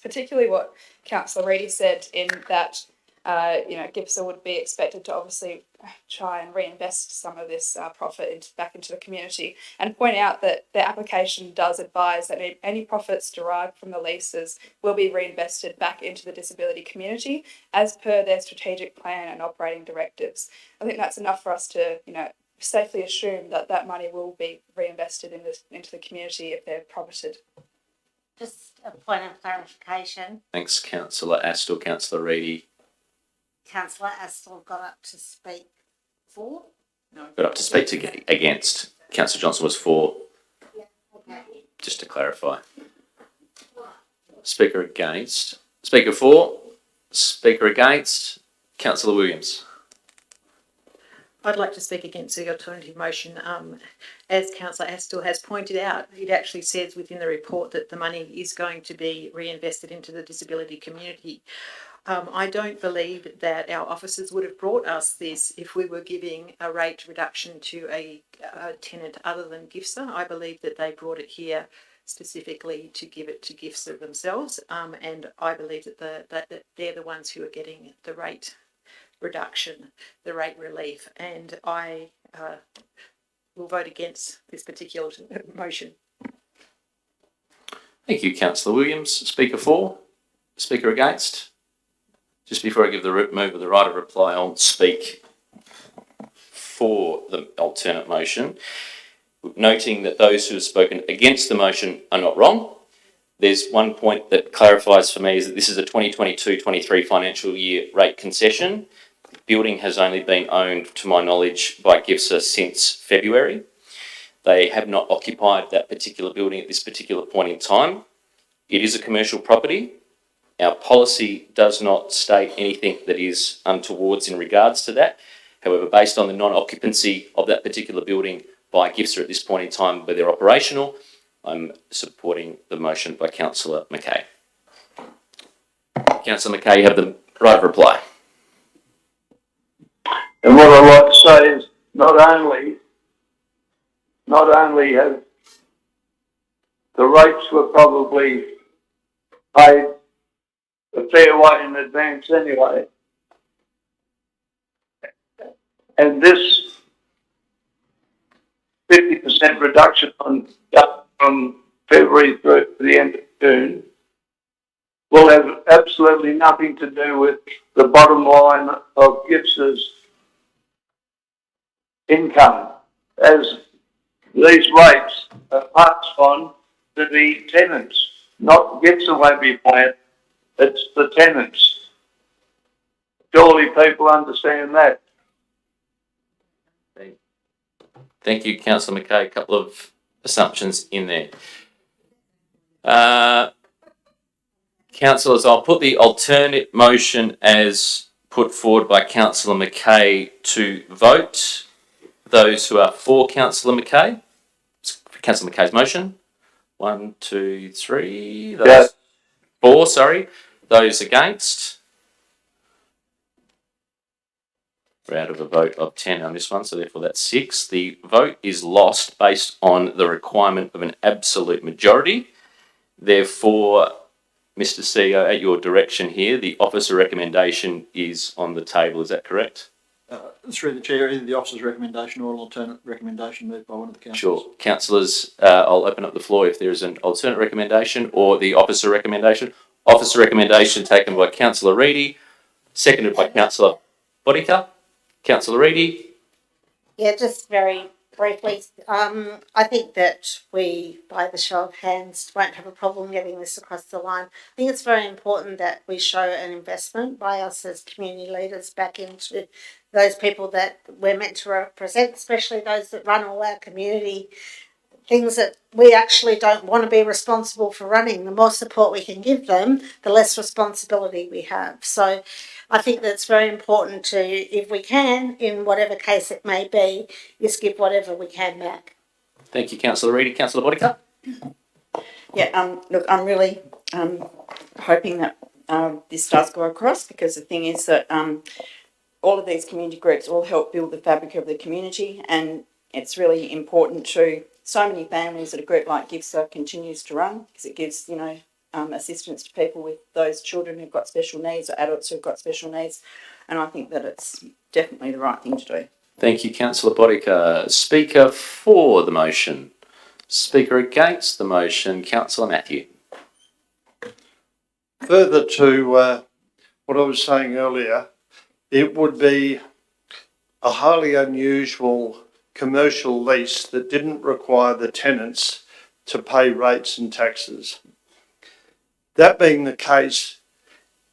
particularly what Councillor Reedy said in that, GIPSA would be expected to obviously try and reinvest some of this profit back into the community, and point out that the application does advise that any profits derived from the leases will be reinvested back into the disability community as per their strategic plan and operating directives. I think that's enough for us to, safely assume that that money will be reinvested into the community if they're profited. Just a point of clarification. Thanks, Councillor Astle. Councillor Reedy. Councillor Astle got up to speak for? No. Got up to speak against. Councillor Johnson was for. Yeah, okay. Just to clarify. Speaker against. Speaker for. Speaker against. Councillor Williams. I'd like to speak against the alternative motion. As Councillor Astle has pointed out, it actually says within the report that the money is going to be reinvested into the disability community. I don't believe that our officers would have brought us this if we were giving a rate reduction to a tenant other than GIFSA. I believe that they brought it here specifically to give it to GIFSA themselves, and I believe that they're the ones who are getting the rate reduction, the rate relief, and I will vote against this particular motion. Thank you, Councillor Williams. Speaker for. Speaker against. Just before I give the member the right of reply, I'll speak for the alternate motion, noting that those who have spoken against the motion are not wrong. There's one point that clarifies for me is that this is a 2022-23 financial year rate concession. The building has only been owned, to my knowledge, by GIFSA since February. They have not occupied that particular building at this particular point in time. It is a commercial property. Our policy does not state anything that is untowards in regards to that. However, based on the non-occupancy of that particular building by GIFSA at this point in time where they're operational, I'm supporting the motion by Councillor McKay. Councillor McKay, you have the right of reply. And what I'd like to say is not only have the rates were probably paid a fair way in advance anyway, And this 50% reduction on from February through to the end of June will have absolutely nothing to do with the bottom line of Gipps's income, as these rates are passed on to the tenants, not Gipps won't be paying, it's the tenants. Surely people understand that. Thank you, Councillor McKay. A couple of assumptions in there. Councillors, I'll put the alternate motion as put forward by Councillor McKay to vote. Those who are for Councillor McKay, Councillor McKay's motion. 1, 2, 3. Those Yeah. 4, sorry. Those against. We're out of a vote of 10 on this one, so therefore that's 6. The vote is lost based on the requirement of an absolute majority. Therefore, Mr. CEO, at your direction here, the officer recommendation is on the table. Is that correct? Through the chair, either the officer's recommendation or an alternate recommendation moved by one of the councillors. Sure. Councillors, I'll open up the floor if there is an alternate recommendation or the officer recommendation. Officer recommendation taken by Councillor Reedy, seconded by Councillor Bodica. Councillor Reedy. Yeah, just very briefly, I think that we, by the show of hands, won't have a problem getting this across the line. I think it's very important that we show an investment by us as community leaders back into those people that we're meant to represent, especially those that run all our community things that we actually don't want to be responsible for running. The more support we can give them, the less responsibility we have. So I think that's very important to, if we can, in whatever case it may be, is give whatever we can back. Thank you, Councillor Reedy. Councillor Bodica. Yeah, look, I'm really hoping that this does go across, because the thing is that all of these community groups all help build the fabric of the community, and it's really important to so many families that a group like GIFSA continues to run, because it gives, you know, assistance to people with those children who've got special needs or adults who've got special needs, and I think that it's definitely the right thing to do. Thank you, Councillor Bodica. Speaker for the motion. Speaker against the motion, Councillor Matthew. Further to what I was saying earlier, it would be a highly unusual commercial lease that didn't require the tenants to pay rates and taxes. That being the case,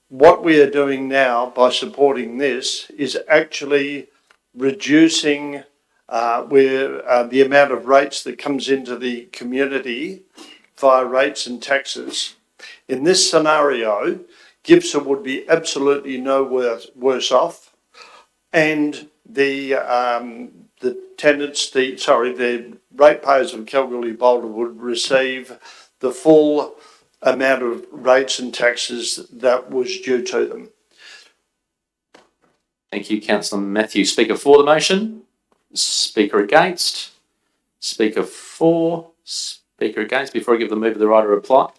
what we are doing now by supporting this is actually reducing the amount of rates that comes into the community via rates and taxes. In this scenario, GIPSA would be absolutely no worse off, and the tenants, the ratepayers of Kalgoorlie-Boulder would receive the full amount of rates and taxes that was due to them. Thank you, Councillor Matthew. Speaker for the motion. Speaker against. Speaker for. Speaker against. Before I give the mover the right to reply.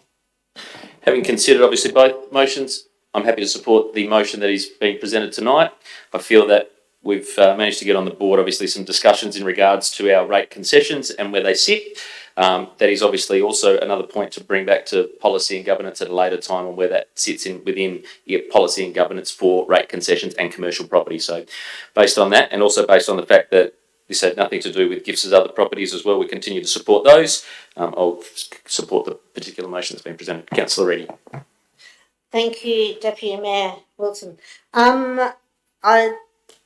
Having considered obviously both motions, I'm happy to support the motion that is being presented tonight. I feel that we've managed to get on the board obviously some discussions in regards to our rate concessions and where they sit. That is obviously also another point to bring back to policy and governance at a later time on where that sits within policy and governance for rate concessions and commercial property. So based on that, and also based on the fact that this had nothing to do with GIFS's other properties as well, we continue to support those. I'll support the particular motion that's been presented. Councillor Reedy. Thank you, Deputy Mayor Wilson. I'd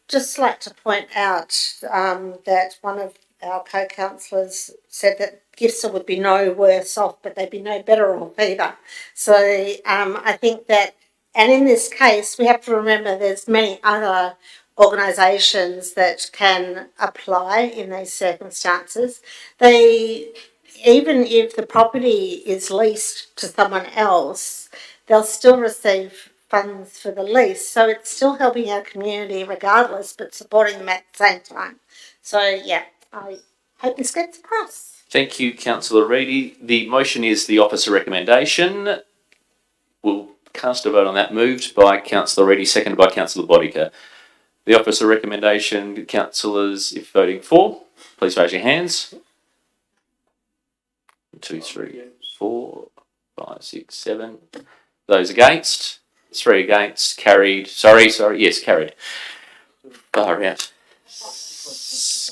just like to point out that one of our co-councillors said that GIFSA would be no worse off, but they'd be no better off either. So I think that, and in this case, we have to remember there's many other organisations that can apply in these circumstances. Even if the property is leased to someone else, they'll still receive funds for the lease. So it's still helping our community regardless, but supporting them at the same time. So yeah, I hope this gets across. Thank you, Councillor Reedy. The motion is the officer recommendation. We'll cast a vote on that. Moved by Councillor Reedy, seconded by Councillor Bodica. The officer recommendation, councillors, if voting for, please raise your hands. 2, 3, 4, 5, 6, 7. Those against? 3 against. Carried. Sorry. Yes, carried. Far out.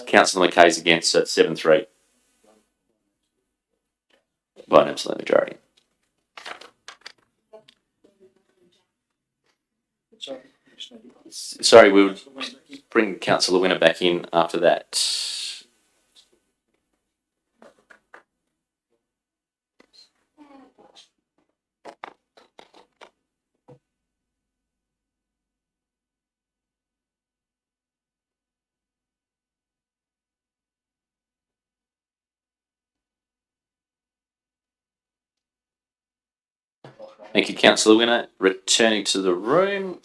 Councillor McKay's against, so it's 7-3. By an absolute majority. Sorry, we'll bring Councillor Winner back in after that. Thank you, Councillor Winner. Returning to the room.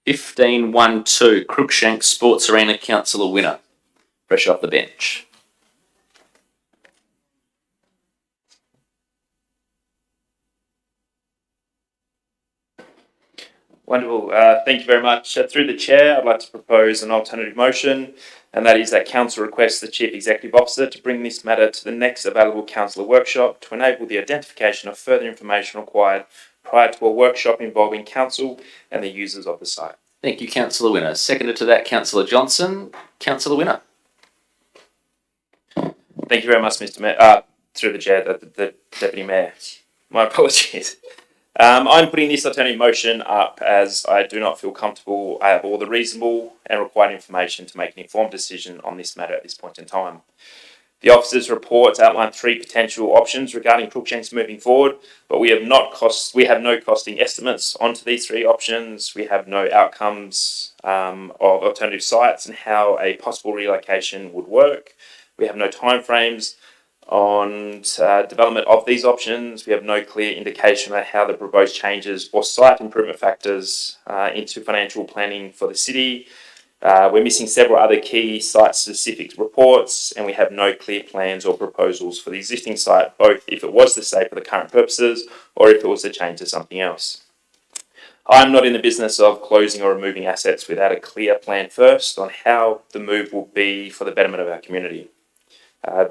15-1-2, Crookshank Sports Arena, Councillor Winner. Fresh off the bench. Wonderful. Thank you very much. Through the chair, I'd like to propose an alternative motion, and that is that council requests the Chief Executive Officer to bring this matter to the next available councillor workshop to enable the identification of further information required prior to a workshop involving council and the users of the site. Thank you, Councillor Winner. Seconded to that, Councillor Johnson. Councillor Winner. Thank you very much, Mr. Mayor. Through the chair, the Deputy Mayor. My apologies. I'm putting this alternative motion up as I do not feel comfortable I have all the reasonable and required information to make an informed decision on this matter at this point in time. The officer's reports outline 3 potential options regarding Crookshanks moving forward, but we have no costing estimates onto these 3 options. We have no outcomes of alternative sites and how a possible relocation would work. We have no timeframes on development of these options. We have no clear indication of how the proposed changes or site improvement factors into financial planning for the city. We're missing several other key site-specific reports, and we have no clear plans or proposals for the existing site, both if it was to stay for the current purposes or if it was to change to something else. I'm not in the business of closing or removing assets without a clear plan first on how the move will be for the betterment of our community.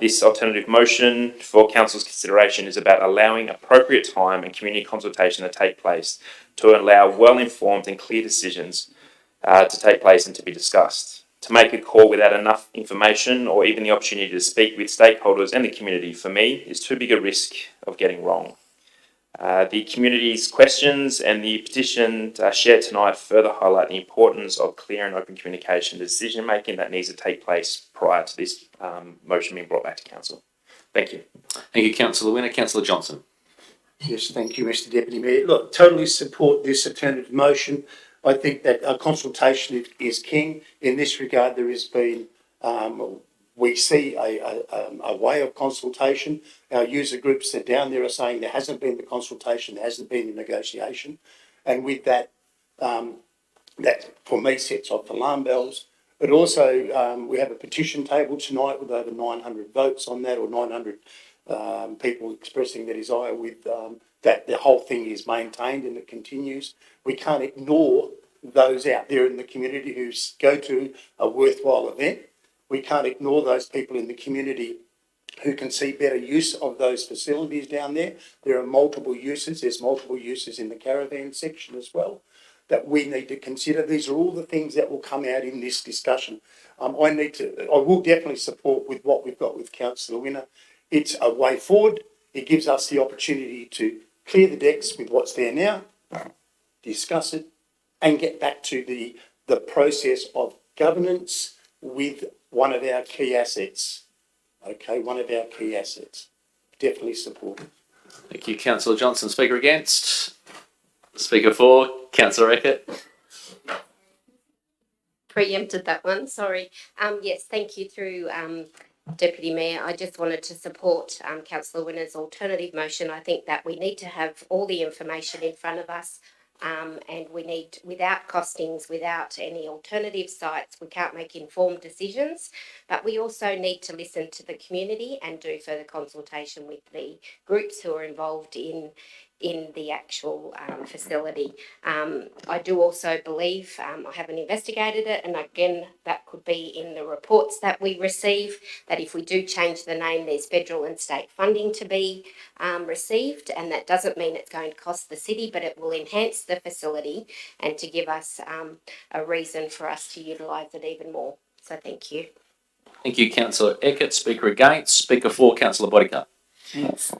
This alternative motion for Council's consideration is about allowing appropriate time and community consultation to take place to allow well-informed and clear decisions to take place and to be discussed. To make a call without enough information or even the opportunity to speak with stakeholders and the community, for me, is too big a risk of getting wrong. The community's questions and the petition shared tonight further highlight the importance of clear and open communication decision making that needs to take place prior to this motion being brought back to council. Thank you. Thank you, Councillor Winner. Councillor Johnson. Yes, thank you, Mr. Deputy Mayor. Look, totally support this alternative motion. I think that consultation is king. In this regard, there has been, we see a way of consultation. Our user groups that are down there are saying there hasn't been the consultation, there hasn't been the negotiation. And with that, that for me sets off alarm bells. But also, we have a petition table tonight with over 900 votes on that, or 900 people expressing their desire with that the whole thing is maintained and it continues. We can't ignore those out there in the community who go to a worthwhile event. We can't ignore those people in the community who can see better use of those facilities down there. There are multiple uses. There's multiple uses in the caravan section as well that we need to consider. These are all the things that will come out in this discussion. I will definitely support with what we've got with Councillor Winner. It's a way forward. It gives us the opportunity to clear the decks with what's there now, discuss it, and get back to the process of governance with one of our key assets. Okay, one of our key assets. Definitely support it. Thank you, Councillor Johnson. Speaker against? Speaker for? Councillor Eckert. Preempted that one, sorry. Yes, thank you through Deputy Mayor. I just wanted to support Councillor Winner's alternative motion. I think that we need to have all the information in front of us, and we need, without costings, without any alternative sites, we can't make informed decisions. But we also need to listen to the community and do further consultation with the groups who are involved in in the actual facility. I do also believe, I haven't investigated it, and again, that could be in the reports that we receive, that if we do change the name, there's federal and state funding to be received, and that doesn't mean it's going to cost the city, but it will enhance the facility and to give us a reason for us to utilise it even more. So thank you. Thank you, Councillor Eckert. Speaker against. Speaker for, Councillor Bodycup. Thanks.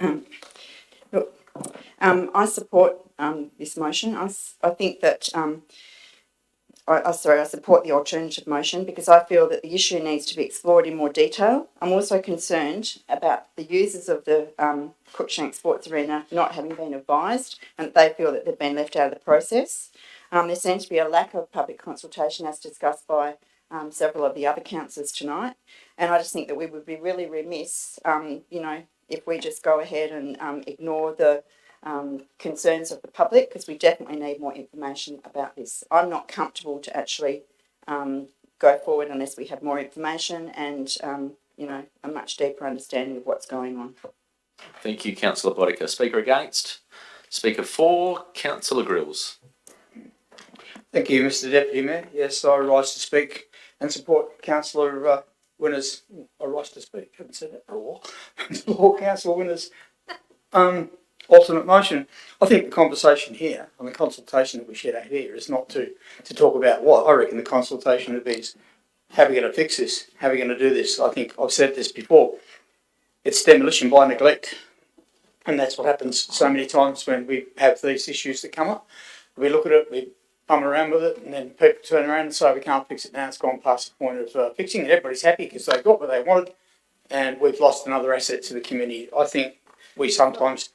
Look, I support this motion. I think that I support the alternative motion because I feel that the issue needs to be explored in more detail. I'm also concerned about the users of the Cruikshank Sports Arena not having been advised and that they feel that they've been left out of the process. There seems to be a lack of public consultation as discussed by several of the other councillors tonight. And I just think that we would be really remiss, if we just go ahead and ignore the concerns of the public, because we definitely need more information about this. I'm not comfortable to actually go forward unless we have more information and, a much deeper understanding of what's going on. Thank you, Councillor Bodycup. Speaker against. Speaker for, Councillor Grills. Thank you, Mr Deputy Mayor. Yes, I rise to speak and support Councillor Winner's. I rise to speak. I haven't said that for a while. Support Councillor Winner's alternate motion. I think the conversation here and the consultation that we should have here is not to talk about what. I reckon the consultation would be is how are we going to fix this? How are we going to do this? I think I've said this before. It's demolition by neglect. And that's what happens so many times when we have these issues that come up. We look at it, we bum around with it, and then people turn around and say we can't fix it now. It's gone past the point of fixing it. Everybody's happy because they got what they wanted, and we've lost another asset to the community. I think sometimes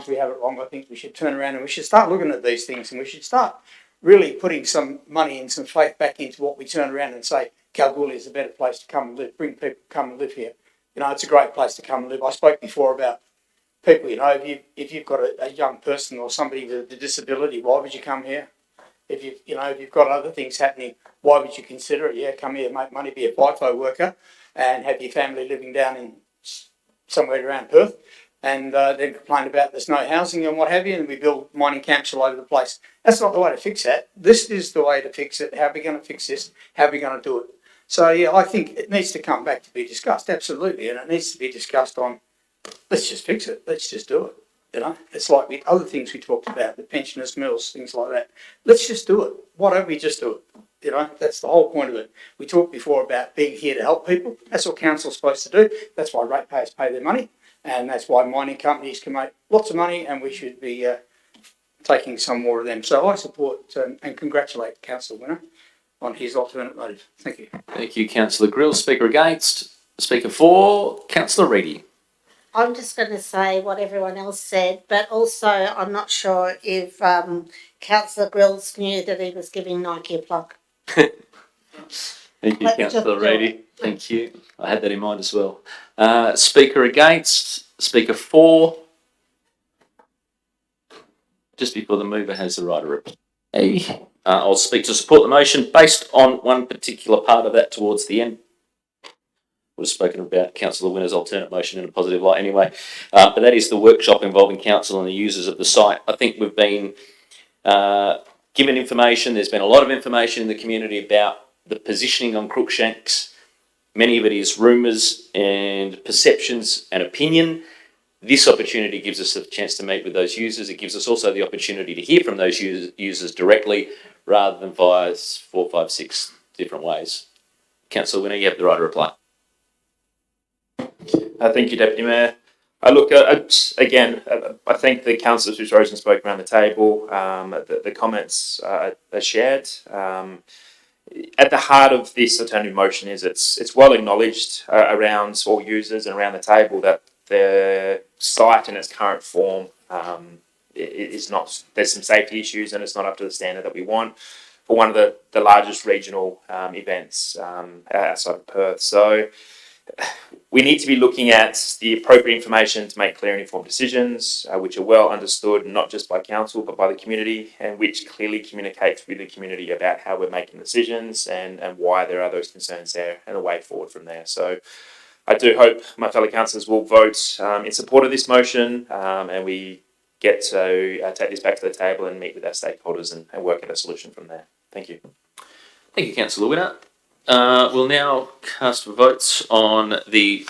we have it wrong. I think we should turn around and we should start looking at these things, and we should start really putting some money and some faith back into what we turn around and say Kalgoorlie is a better place to come and live. Bring people to come and live here. It's a great place to come and live. I spoke before about people, if you've got a young person or somebody with a disability, why would you come here? If you've got other things happening, why would you consider it? Yeah, come here, make money, be a FIFO worker, and have your family living down in somewhere around Perth, and then complain about there's no housing and what have you, and we build mining camps all over the place. That's not the way to fix that. This is the way to fix it. How are we going to fix this? How are we going to do it? So yeah, I think it needs to come back to be discussed, absolutely, and it needs to be discussed on, let's just fix it, let's just do it. It's like with other things we talked about, the pensioners' mills, things like that. Let's just do it. Why don't we just do it? That's the whole point of it. We talked before about being here to help people. That's what council's supposed to do. That's why ratepayers pay their money, and that's why mining companies can make lots of money, and we should be taking some more of them. So I support and congratulate Councillor Winner on his alternate motive. Thank you. Thank you, Councillor Grills. Speaker against. Speaker for, Councillor Reedy. I'm just going to say what everyone else said, but also I'm not sure if Councillor Grills knew that he was giving Nike a plug. Thank you, Councillor Reedy. Thank you. I had that in mind as well. Speaker against. Speaker for. Just before the mover has the right to reply. I'll speak to support the motion based on one particular part of that towards the end. We've spoken about Councillor Winner's alternate motion in a positive light anyway, but that is the workshop involving council and the users of the site. I think we've been given information. There's been a lot of information in the community about the positioning on Cruikshanks. Many of it is rumours and perceptions and opinion. This opportunity gives us a chance to meet with those users. It gives us also the opportunity to hear from those users directly rather than via 4, 5, 6 different ways. Councillor Winner, you have the right to reply. Thank you, Deputy Mayor. Again, I think the councillors who's rose and spoke around the table, the comments are shared. At the heart of this alternative motion is it's well acknowledged around all users and around the table that the site in its current form is not, there's some safety issues and it's not up to the standard that we want for one of the largest regional events outside of Perth. So we need to be looking at the appropriate information to make clear and informed decisions, which are well understood, not just by council, but by the community, and which clearly communicates with the community about how we're making decisions and why there are those concerns there and a way forward from there. So I do hope my fellow councillors will vote in support of this motion, and we get to take this back to the table and meet with our stakeholders and work out a solution from there. Thank you. Thank you, Councillor Winner. We'll now cast votes on the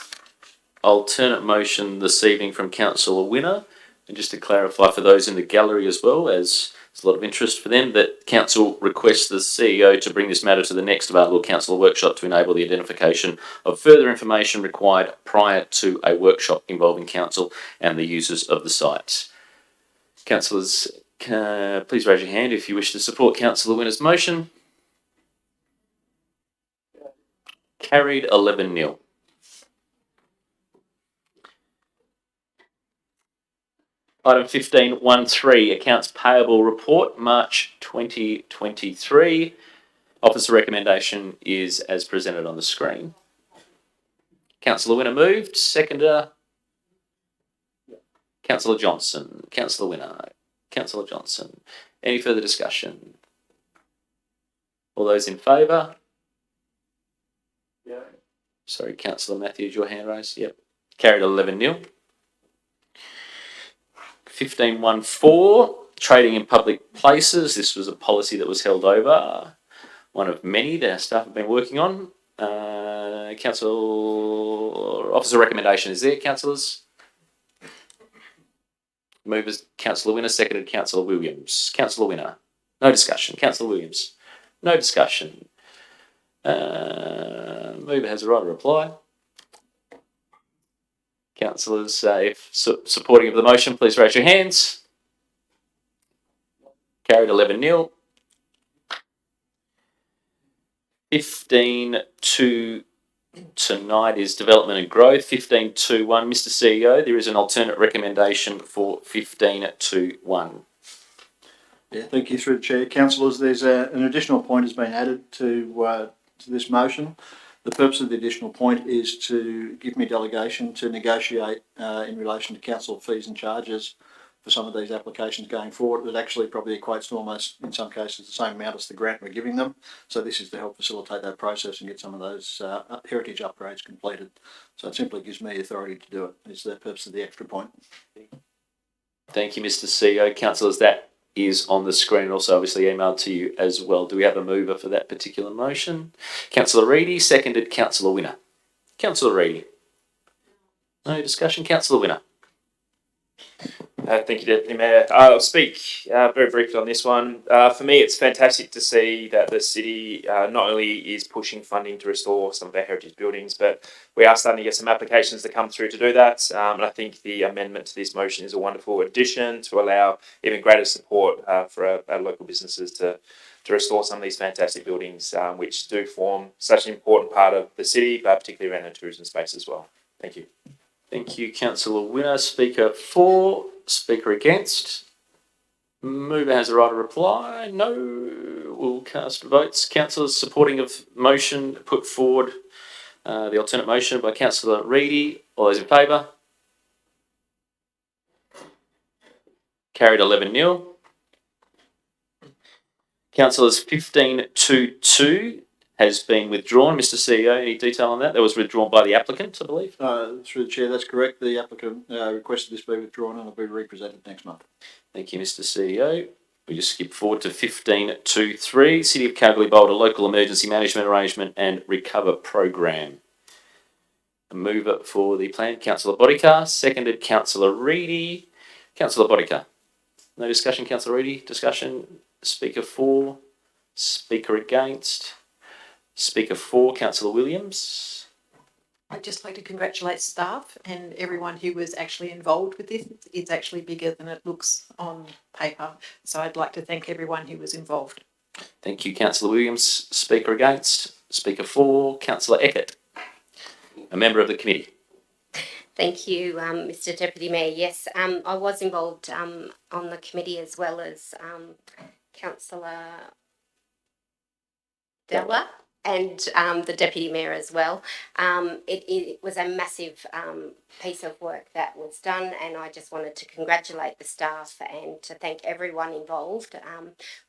alternate motion this evening from Councillor Winner. And just to clarify for those in the gallery as well, as there's a lot of interest for them, that Council requests the CEO to bring this matter to the next available council workshop to enable the identification of further information required prior to a workshop involving Council and the users of the site. Councillors, please raise your hand if you wish to support Councillor Winner's motion. Carried 11-0. Item 15.13, Accounts Payable Report, March 2023. Officer recommendation is as presented on the screen. Councillor Winner moved. Seconder, Councillor Johnson. Councillor Winner. Councillor Johnson. Any further discussion? All those in favour? Yeah. Sorry, Councillor Matthews, your hand raised. Yep. Carried 11-0. 15.14, trading in public places. This was a policy that was held over, one of many that our staff have been working on. Council officer recommendation is there, councillors. Movers, Councillor Winner, seconded Councillor Williams. Councillor Winner, no discussion. Councillor Williams, no discussion. Mover has a right to reply. Councillors, if supporting of the motion, please raise your hands. Carried 11-0. 15.2 tonight is development and growth. 15.2.1, Mr. CEO, there is an alternate recommendation for 15.2.1. Yeah, thank you through the chair. Councillors, there's an additional point has been added to this motion. The purpose of the additional point is to give me delegation to negotiate in relation to council fees and charges for some of these applications going forward. That actually probably equates to almost, in some cases, the same amount as the grant we're giving them. So this is to help facilitate that process and get some of those heritage upgrades completed. So it simply gives me authority to do it. It's the purpose of the extra point. Thank you, Mr. CEO. Councillors, that is on the screen, also obviously emailed to you as well. Do we have a mover for that particular motion? Councillor Reedy, seconded Councillor Winner. Councillor Reedy. No discussion. Councillor Winner. Thank you, Deputy Mayor. I'll speak very briefly on this one. For me, it's fantastic to see that the city not only is pushing funding to restore some of our heritage buildings, but we are starting to get some applications to come through to do that. And I think the amendment to this motion is a wonderful addition to allow even greater support for our local businesses to restore some of these fantastic buildings, which do form such an important part of the city, but particularly around the tourism space as well. Thank you. Thank you, Councillor Winner. Speaker for, speaker against. Mover has a right to reply. No. We'll cast votes. Councillors supporting of motion put forward, the alternate motion by Councillor Reedy. All those in favour? Carried 11-0. Councillors, 15.2.2 has been withdrawn. Mr. CEO, any detail on that? That was withdrawn by the applicant, I believe. Through the chair, that's correct. The applicant requested this be withdrawn and will be represented next month. Thank you, Mr. CEO. We just skip forward to 15.2.3, City of Kalgoorlie-Boulder Local Emergency Management Arrangement and Recover Program. A mover for the plan, Councillor Bodicar, seconded Councillor Reedy. Councillor Bodicar. No discussion, Councillor Reedy. Discussion. Speaker for, speaker against. Speaker for, Councillor Williams. I'd just like to congratulate staff and everyone who was actually involved with this. It's actually bigger than it looks on paper. So I'd like to thank everyone who was involved. Thank you, Councillor Williams. Speaker against. Speaker for, Councillor Eckert, a member of the committee. Thank you, Mr. Deputy Mayor. Yes, I was involved on the committee as well as Councillor Della and the Deputy Mayor as well. It was a massive piece of work that was done, and I just wanted to congratulate the staff and to thank everyone involved.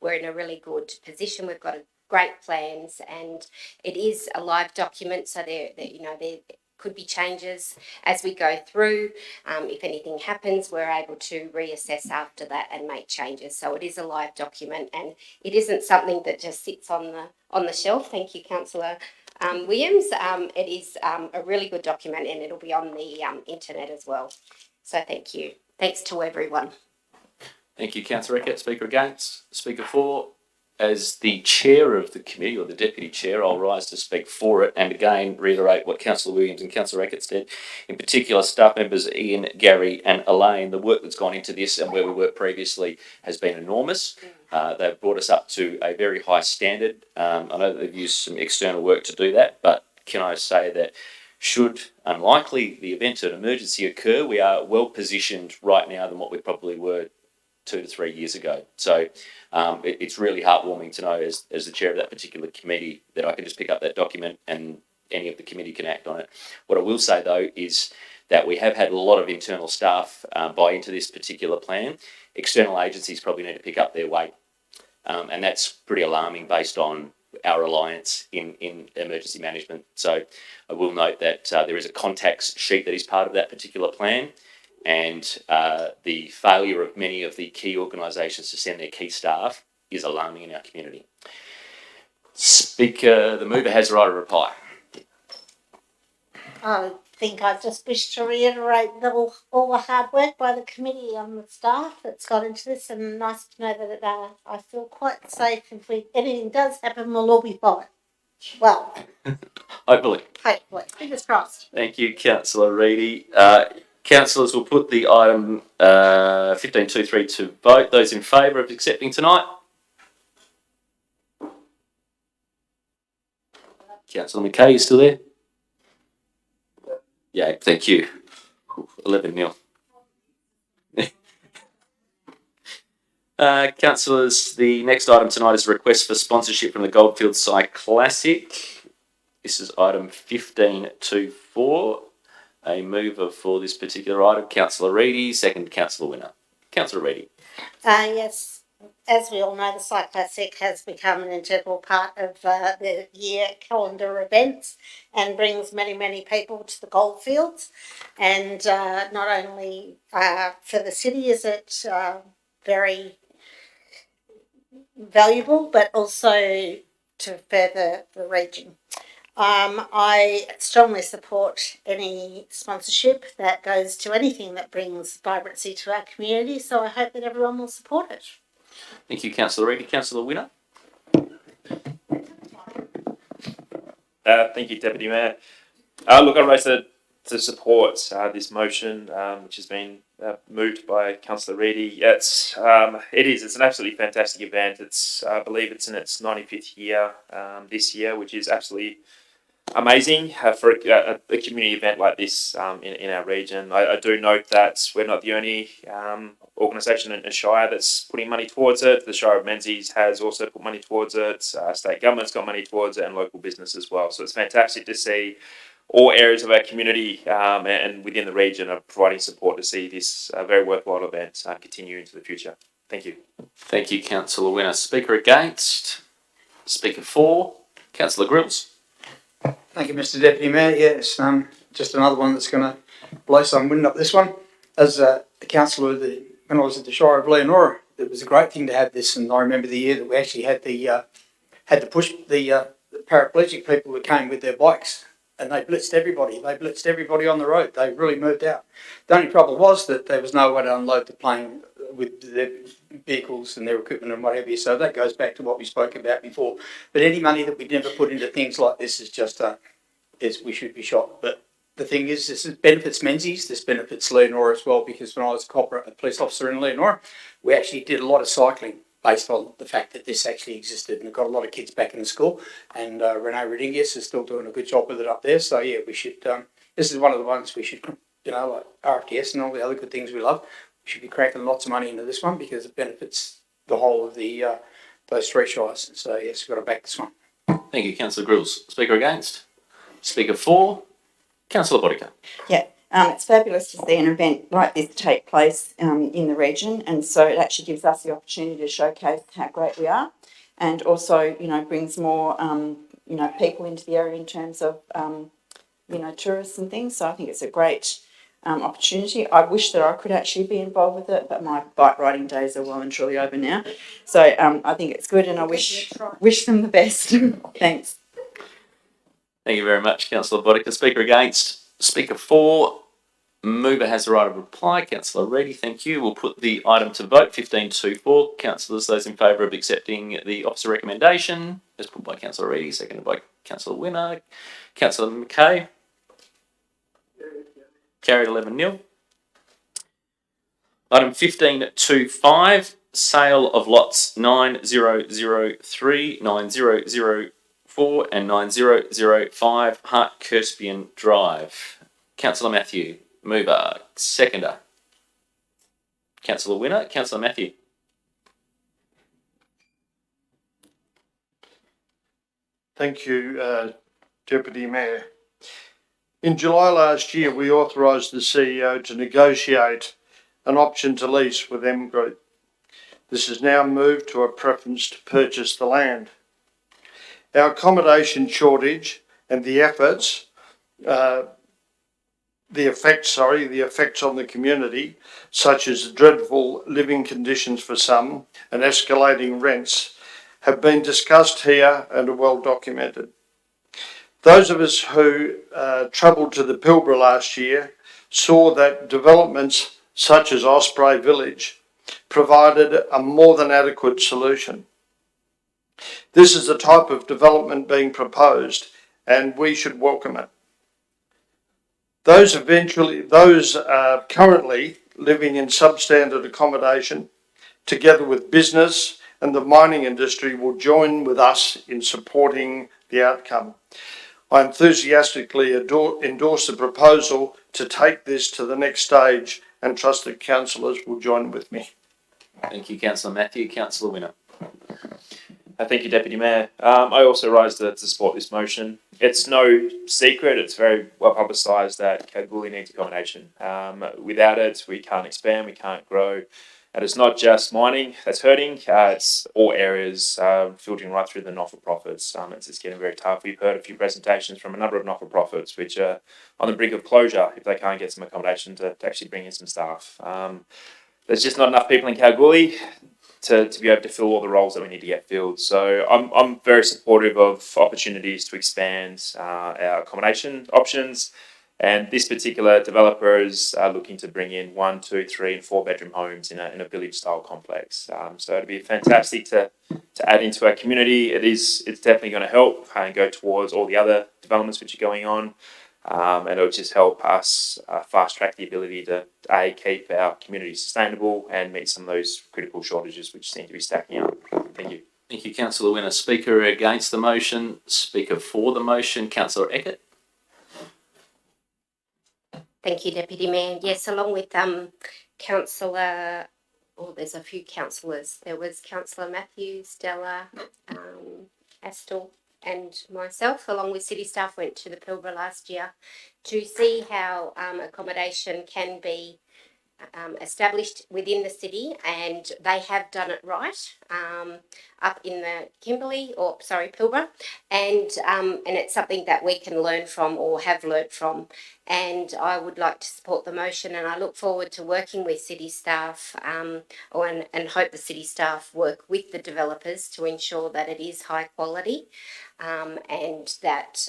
We're in a really good position. We've got great plans, and it is a live document, so they're could be changes as we go through. If anything happens, we're able to reassess after that and make changes. So it is a live document, and it isn't something that just sits on the shelf. Thank you, Councillor Williams. It is a really good document, and it'll be on the internet as well. So thank you. Thanks to everyone. Thank you, Councillor Eckert. Speaker against. Speaker for. As the chair of the committee, or the deputy chair, I'll rise to speak for it and again reiterate what Councillor Williams and Councillor Eckert said. In particular, staff members Ian, Gary and Elaine, the work that's gone into this and where we worked previously has been enormous. They've brought us up to a very high standard. I know that they've used some external work to do that, but can I say that should unlikely the event of an emergency occur, we are well positioned right now than what we probably were 2 to 3 years ago. So it's really heartwarming to know as the chair of that particular committee that I can just pick up that document and any of the committee can act on it. What I will say though is that we have had a lot of internal staff buy into this particular plan. External agencies probably need to pick up their weight, and that's pretty alarming based on our reliance in emergency management. So I will note that there is a contacts sheet that is part of that particular plan, and the failure of many of the key organisations to send their key staff is alarming in our community. Speaker, the mover has the right of reply. I think I just wish to reiterate all the hard work by the committee and the staff that's got into this, and nice to know that I feel quite safe. If anything does happen, we'll all be fine. Well, Hopefully. Fingers crossed. Thank you, Councillor Reedy. Councillors will put the item 1523 to vote. Those in favour of accepting tonight? Councillor McKay, you still there? Yeah, thank you. 11-0. Councillors, the next item tonight is a request for sponsorship from the Goldfields Classic. This is item 1524. A mover for this particular item, Councillor Reedy, second Councillor Winner. Councillor Reedy. Yes, as we all know, the Classic has become an integral part of the year calendar events and brings many, many people to the Goldfields. And not only for the city is it very valuable, but also to further the region. I strongly support any sponsorship that goes to anything that brings vibrancy to our community, so I hope that everyone will support it. Thank you, Councillor Reedy. Councillor Winner. Thank you, Deputy Mayor. Look, I rise to support this motion, which has been moved by Councillor Reedy. It's an absolutely fantastic event. I believe it's in its 95th year this year, which is absolutely amazing for a community event like this in our region. I do note that we're not the only organisation in the Shire that's putting money towards it. The Shire of Menzies has also put money towards it. State government's got money towards it, and local business as well. So it's fantastic to see all areas of our community and within the region are providing support to see this very worthwhile event continue into the future. Thank you. Thank you, Councillor Winner. Speaker against? Speaker for? Councillor Grills. Thank you, Mr. Deputy Mayor. Yes, just another one that's going to blow some wind up this one. As the councillor, when I was at the Shire of Leonora, it was a great thing to have this, and I remember the year that we actually had to push the paraplegic people that came with their bikes, and they blitzed everybody. They blitzed everybody on the road. They really moved out. The only trouble was that there was no way to unload the plane with their vehicles and their equipment and what have you. So that goes back to what we spoke about before. But any money that we never put into things like this is just we should be shot. But the thing is, this benefits Menzies. This benefits Leonora as well, because when I was a police officer in Leonora, we actually did a lot of cycling based on the fact that this actually existed, and it got a lot of kids back in school. And Renee Redingus is still doing a good job with it up there. So yeah, we should. This is one of the ones we should, like RFTS and all the other good things we love. We should be cranking lots of money into this one because it benefits the whole of those three shires. So yes, we've got to back this one. Thank you, Councillor Grills. Speaker against? Speaker for? Councillor Bodica. Yeah, it's fabulous to see an event like this take place in the region, and so it actually gives us the opportunity to showcase how great we are, and also brings more people into the area in terms of tourists and things. So I think it's a great opportunity. I wish that I could actually be involved with it, but my bike riding days are well and truly over now. So I think it's good, and I wish them the best. Thanks. Thank you very much, Councillor Bodica. Speaker against. Speaker for. Mover has the right of reply. Councillor Reedy, thank you. We'll put the item to vote. 15-2-4. Councillors, those in favour of accepting the officer recommendation, as put by Councillor Reedy, seconded by Councillor Winner. Councillor McKay. Carried 11-0. Item 15-2-5. Sale of lots 9003, 9004 and 9005 Hart Kerspian Drive. Councillor Matthew, mover. Seconder. Councillor Winner. Councillor Matthew. Thank you, Deputy Mayor. In July last year, we authorised the CEO to negotiate an option to lease with M Group. This has now moved to a preference to purchase the land. Our accommodation shortage and the effects on the community, such as dreadful living conditions for some and escalating rents, have been discussed here and are well documented. Those of us who travelled to the Pilbara last year saw that developments such as Osprey Village provided a more than adequate solution. This is the type of development being proposed, and we should welcome it. Those currently living in substandard accommodation, together with business and the mining industry, will join with us in supporting the outcome. I enthusiastically endorse the proposal to take this to the next stage and trust that councillors will join with me. Thank you, Councillor Matthew. Councillor Winner. Thank you, Deputy Mayor. I also rise to support this motion. It's no secret, it's very well publicised that Kalgoorlie needs accommodation. Without it, we can't expand, we can't grow. And it's not just mining that's hurting, it's all areas filtering right through the not-for-profits. It's getting very tough. We've heard a few presentations from a number of not-for-profits which are on the brink of closure if they can't get some accommodation to actually bring in some staff. There's just not enough people in Kalgoorlie to be able to fill all the roles that we need to get filled. So I'm very supportive of opportunities to expand our accommodation options. And this particular developer is looking to bring in 1, 2, 3 and 4 bedroom homes in a village style complex. So it'd be fantastic to add into our community. It's definitely going to help and go towards all the other developments which are going on. And it'll just help us fast track the ability to keep our community sustainable and meet some of those critical shortages which seem to be stacking up. Thank you. Thank you, Councillor Winner. Speaker against the motion. Speaker for the motion. Councillor Eckert. Thank you, Deputy Mayor. Yes, along with Councillor, there's a few councillors. There was Councillor Matthews, Stella, Astle and myself, along with city staff, went to the Pilbara last year to see how accommodation can be established within the city, and they have done it right up in the Pilbara, and it's something that we can learn from or have learnt from. And I would like to support the motion, and I look forward to working with city staff and hope the city staff work with the developers to ensure that it is high quality and that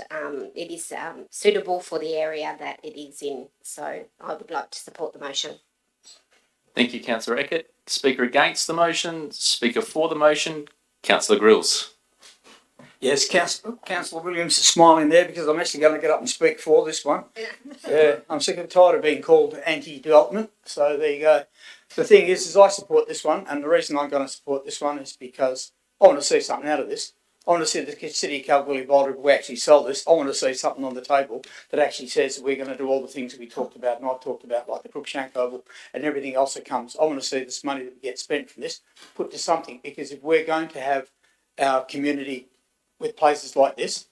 it is suitable for the area that it is in. So I would like to support the motion. Thank you, Councillor Eckert. Speaker against the motion. Speaker for the motion. Councillor Grills. Yes, Councillor Williams is smiling there because I'm actually going to get up and speak for this one. I'm sick and tired of being called anti-development. So there you go. The thing is I support this one, and the reason I'm going to support this one is because I want to see something out of this. I want to see the city of Kalgoorlie-Boulder, if we actually sell this, I want to see something on the table that actually says that we're going to do all the things that we talked about and I've talked about, like the Crookshank Oval and everything else that comes. I want to see this money that gets spent from this put to something, because if we're going to have our community with places like this,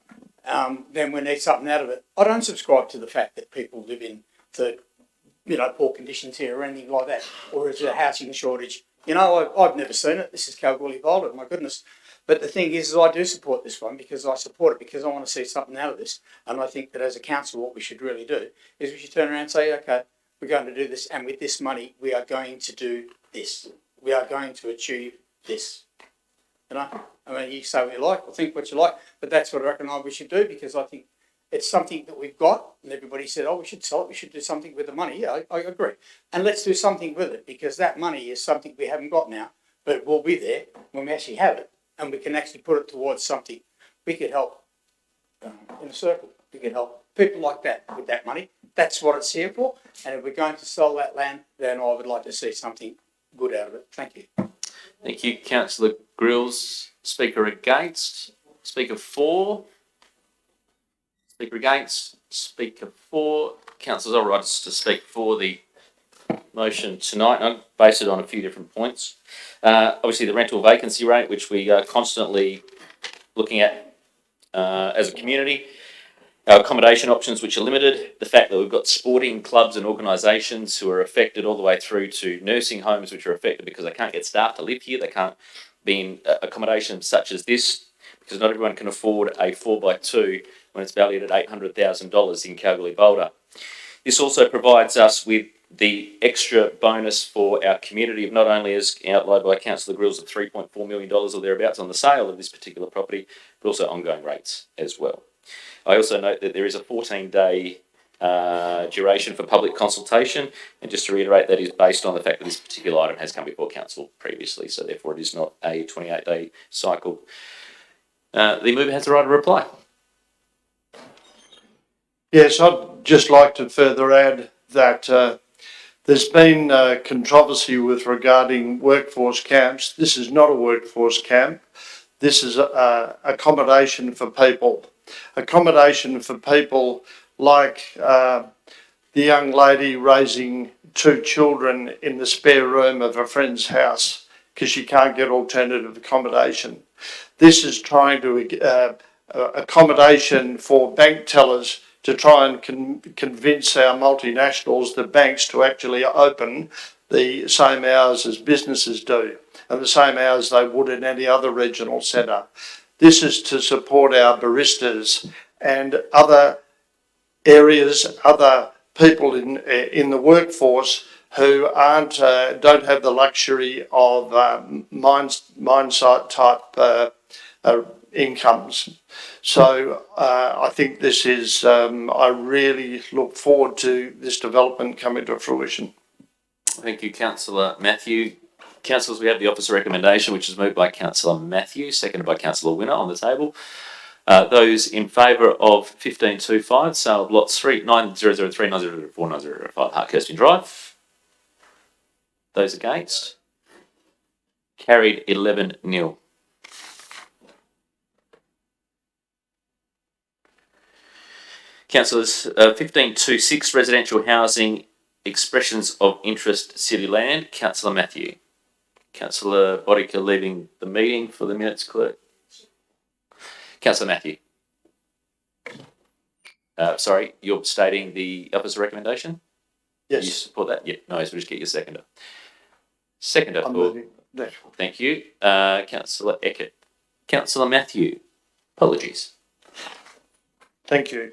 then we need something out of it. I don't subscribe to the fact that people live in poor conditions here or anything like that, or is there a housing shortage. I've never seen it. This is Kalgoorlie-Boulder, my goodness. But the thing is I do support this one because I support it because I want to see something out of this. And I think that as a council, what we should really do is we should turn around and say, okay, we're going to do this, and with this money, we are going to do this. We are going to achieve this. You know, I mean, you say what you like, or think what you like, but that's what I reckon we should do because I think it's something that we've got, and everybody said, oh, we should sell it, we should do something with the money. Yeah, I agree. And let's do something with it because that money is something we haven't got now, but it will be there when we actually have it, and we can actually put it towards something. We could help in a circle. We could help people like that with that money. That's what it's here for. And if we're going to sell that land, then I would like to see something good out of it. Thank you. Thank you, Councillor Grills. Speaker against. Speaker for. Speaker against. Speaker for. Councillors, all right to speak for the motion tonight. I'll base it on a few different points. Obviously, the rental vacancy rate, which we are constantly looking at as a community. Our accommodation options, which are limited. The fact that we've got sporting clubs and organisations who are affected all the way through to nursing homes, which are affected because they can't get staff to live here. They can't be in accommodation such as this because not everyone can afford a 4x2 when it's valued at $800,000 in Kalgoorlie-Boulder. This also provides us with the extra bonus for our community of not only, as outlined by Councillor Grills, of $3.4 million or thereabouts on the sale of this particular property, but also ongoing rates as well. I also note that there is a 14-day duration for public consultation, and just to reiterate, that is based on the fact that this particular item has come before council previously, so therefore it is not a 28-day cycle. The mover has the right to reply. Yes, I'd just like to further add that there's been controversy with regarding workforce camps. This is not a workforce camp. This is accommodation for people. Accommodation for people like the young lady raising 2 children in the spare room of a friend's house because she can't get alternative accommodation. This is trying to accommodation for bank tellers to try and convince our multinationals, the banks, to actually open the same hours as businesses do and the same hours they would in any other regional centre. This is to support our baristas and other areas, other people in the workforce who don't have the luxury of mine site type incomes. So I think this is, I really look forward to this development coming to fruition. Thank you, Councillor Matthew. Councillors, we have the officer recommendation, which is moved by Councillor Matthew, seconded by Councillor Winner on the table. Those in favour of 1525, sale of lots 9003, 9004, 9005, Hartkirsty Drive. Those against? Carried 11-0. Councillors, 1526, residential housing, expressions of interest, city land. Councillor Matthew. Councillor Bodica leaving the meeting for the minutes, clerk. Councillor Matthew. Sorry, you're stating the officer recommendation? Yes. You support that? Yeah, no, we'll just get your seconder. Seconder for. Thank you. Councillor Eckert. Councillor Matthew. Apologies. Thank you.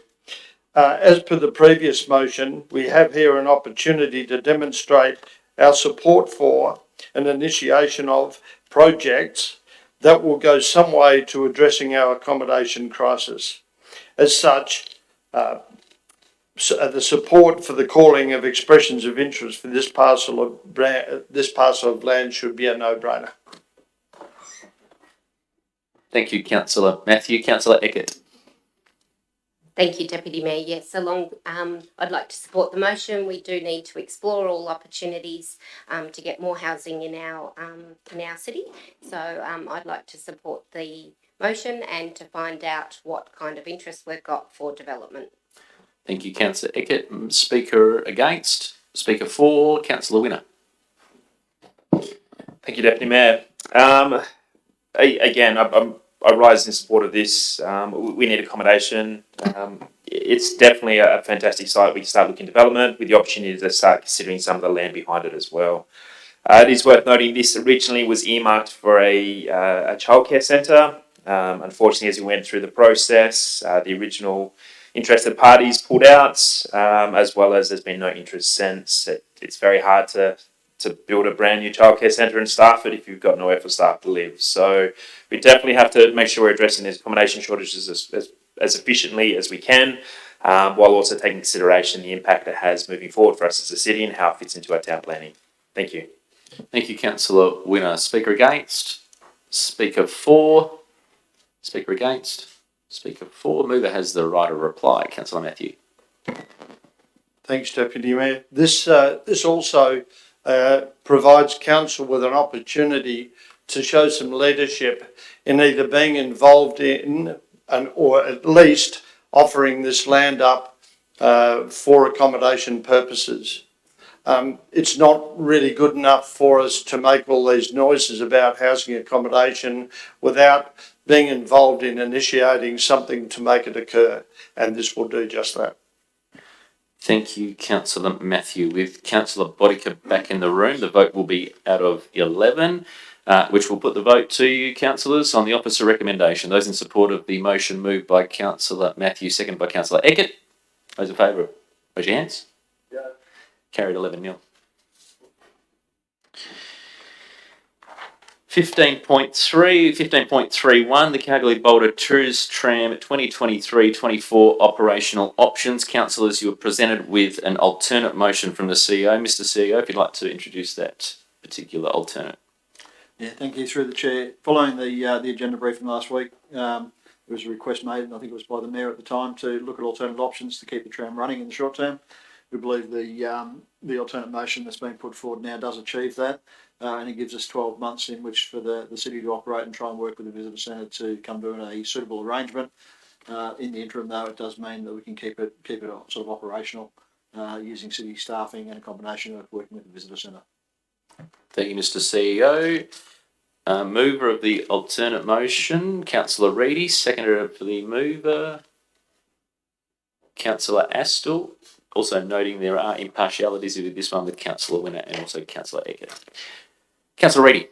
As per the previous motion, we have here an opportunity to demonstrate our support for an initiation of projects that will go some way to addressing our accommodation crisis. As such, the support for the calling of expressions of interest for this parcel of land should be a no-brainer. Thank you, Councillor Matthew. Councillor Eckert. Thank you, Deputy Mayor. Yes, I'd like to support the motion. We do need to explore all opportunities to get more housing in our city. So I'd like to support the motion and to find out what kind of interest we've got for development. Thank you, Councillor Eckert. Speaker against? Speaker for? Councillor Winner. Thank you, Deputy Mayor. Again, I rise in support of this. We need accommodation. It's definitely a fantastic site. We can start looking development with the opportunity to start considering some of the land behind it as well. It is worth noting this originally was earmarked for a childcare centre. Unfortunately, as we went through the process, the original interested parties pulled out, as well as there's been no interest since. It's very hard to build a brand new childcare centre and staff it if you've got nowhere for staff to live. So we definitely have to make sure we're addressing these accommodation shortages as efficiently as we can, while also taking consideration the impact it has moving forward for us as a city and how it fits into our town planning. Thank you. Thank you, Councillor Winner. Speaker against? Speaker for? Speaker against? Speaker for. Mover has the right of reply. Councillor Matthew. Thanks, Deputy Mayor. This also provides council with an opportunity to show some leadership in either being involved in or at least offering this land up for accommodation purposes. It's not really good enough for us to make all these noises about housing accommodation without being involved in initiating something to make it occur, and this will do just that. Thank you, Councillor Matthew. With Councillor Bodica back in the room, the vote will be out of 11, which will put the vote to you, councillors, on the opposite recommendation. Those in support of the motion moved by Councillor Matthew, seconded by Councillor Eckert. Those in favour, raise your hands. Yeah. Carried 11-0. 15.31, the Kalgoorlie-Boulder Tourist Tram 2023-24 operational options. Councillors, you were presented with an alternate motion from the CEO. Mr. CEO, if you'd like to introduce that particular alternate. Yeah, thank you, through the chair. Following the agenda briefing last week, there was a request made, and I think it was by the Mayor at the time, to look at alternate options to keep the tram running in the short term. We believe the alternate motion that's been put forward now does achieve that. And it gives us 12 months in which for the city to operate and try and work with the visitor centre to come to a suitable arrangement. In the interim, though, it does mean that we can keep it sort of operational using city staffing and a combination of working with the visitor centre. Thank you, Mr. CEO. Mover of the alternate motion, Councillor Reedy. Seconder for the mover, Councillor Astle. Also noting there are impartialities with this one with Councillor Winner and also Councillor Eckert. Councillor Reedy.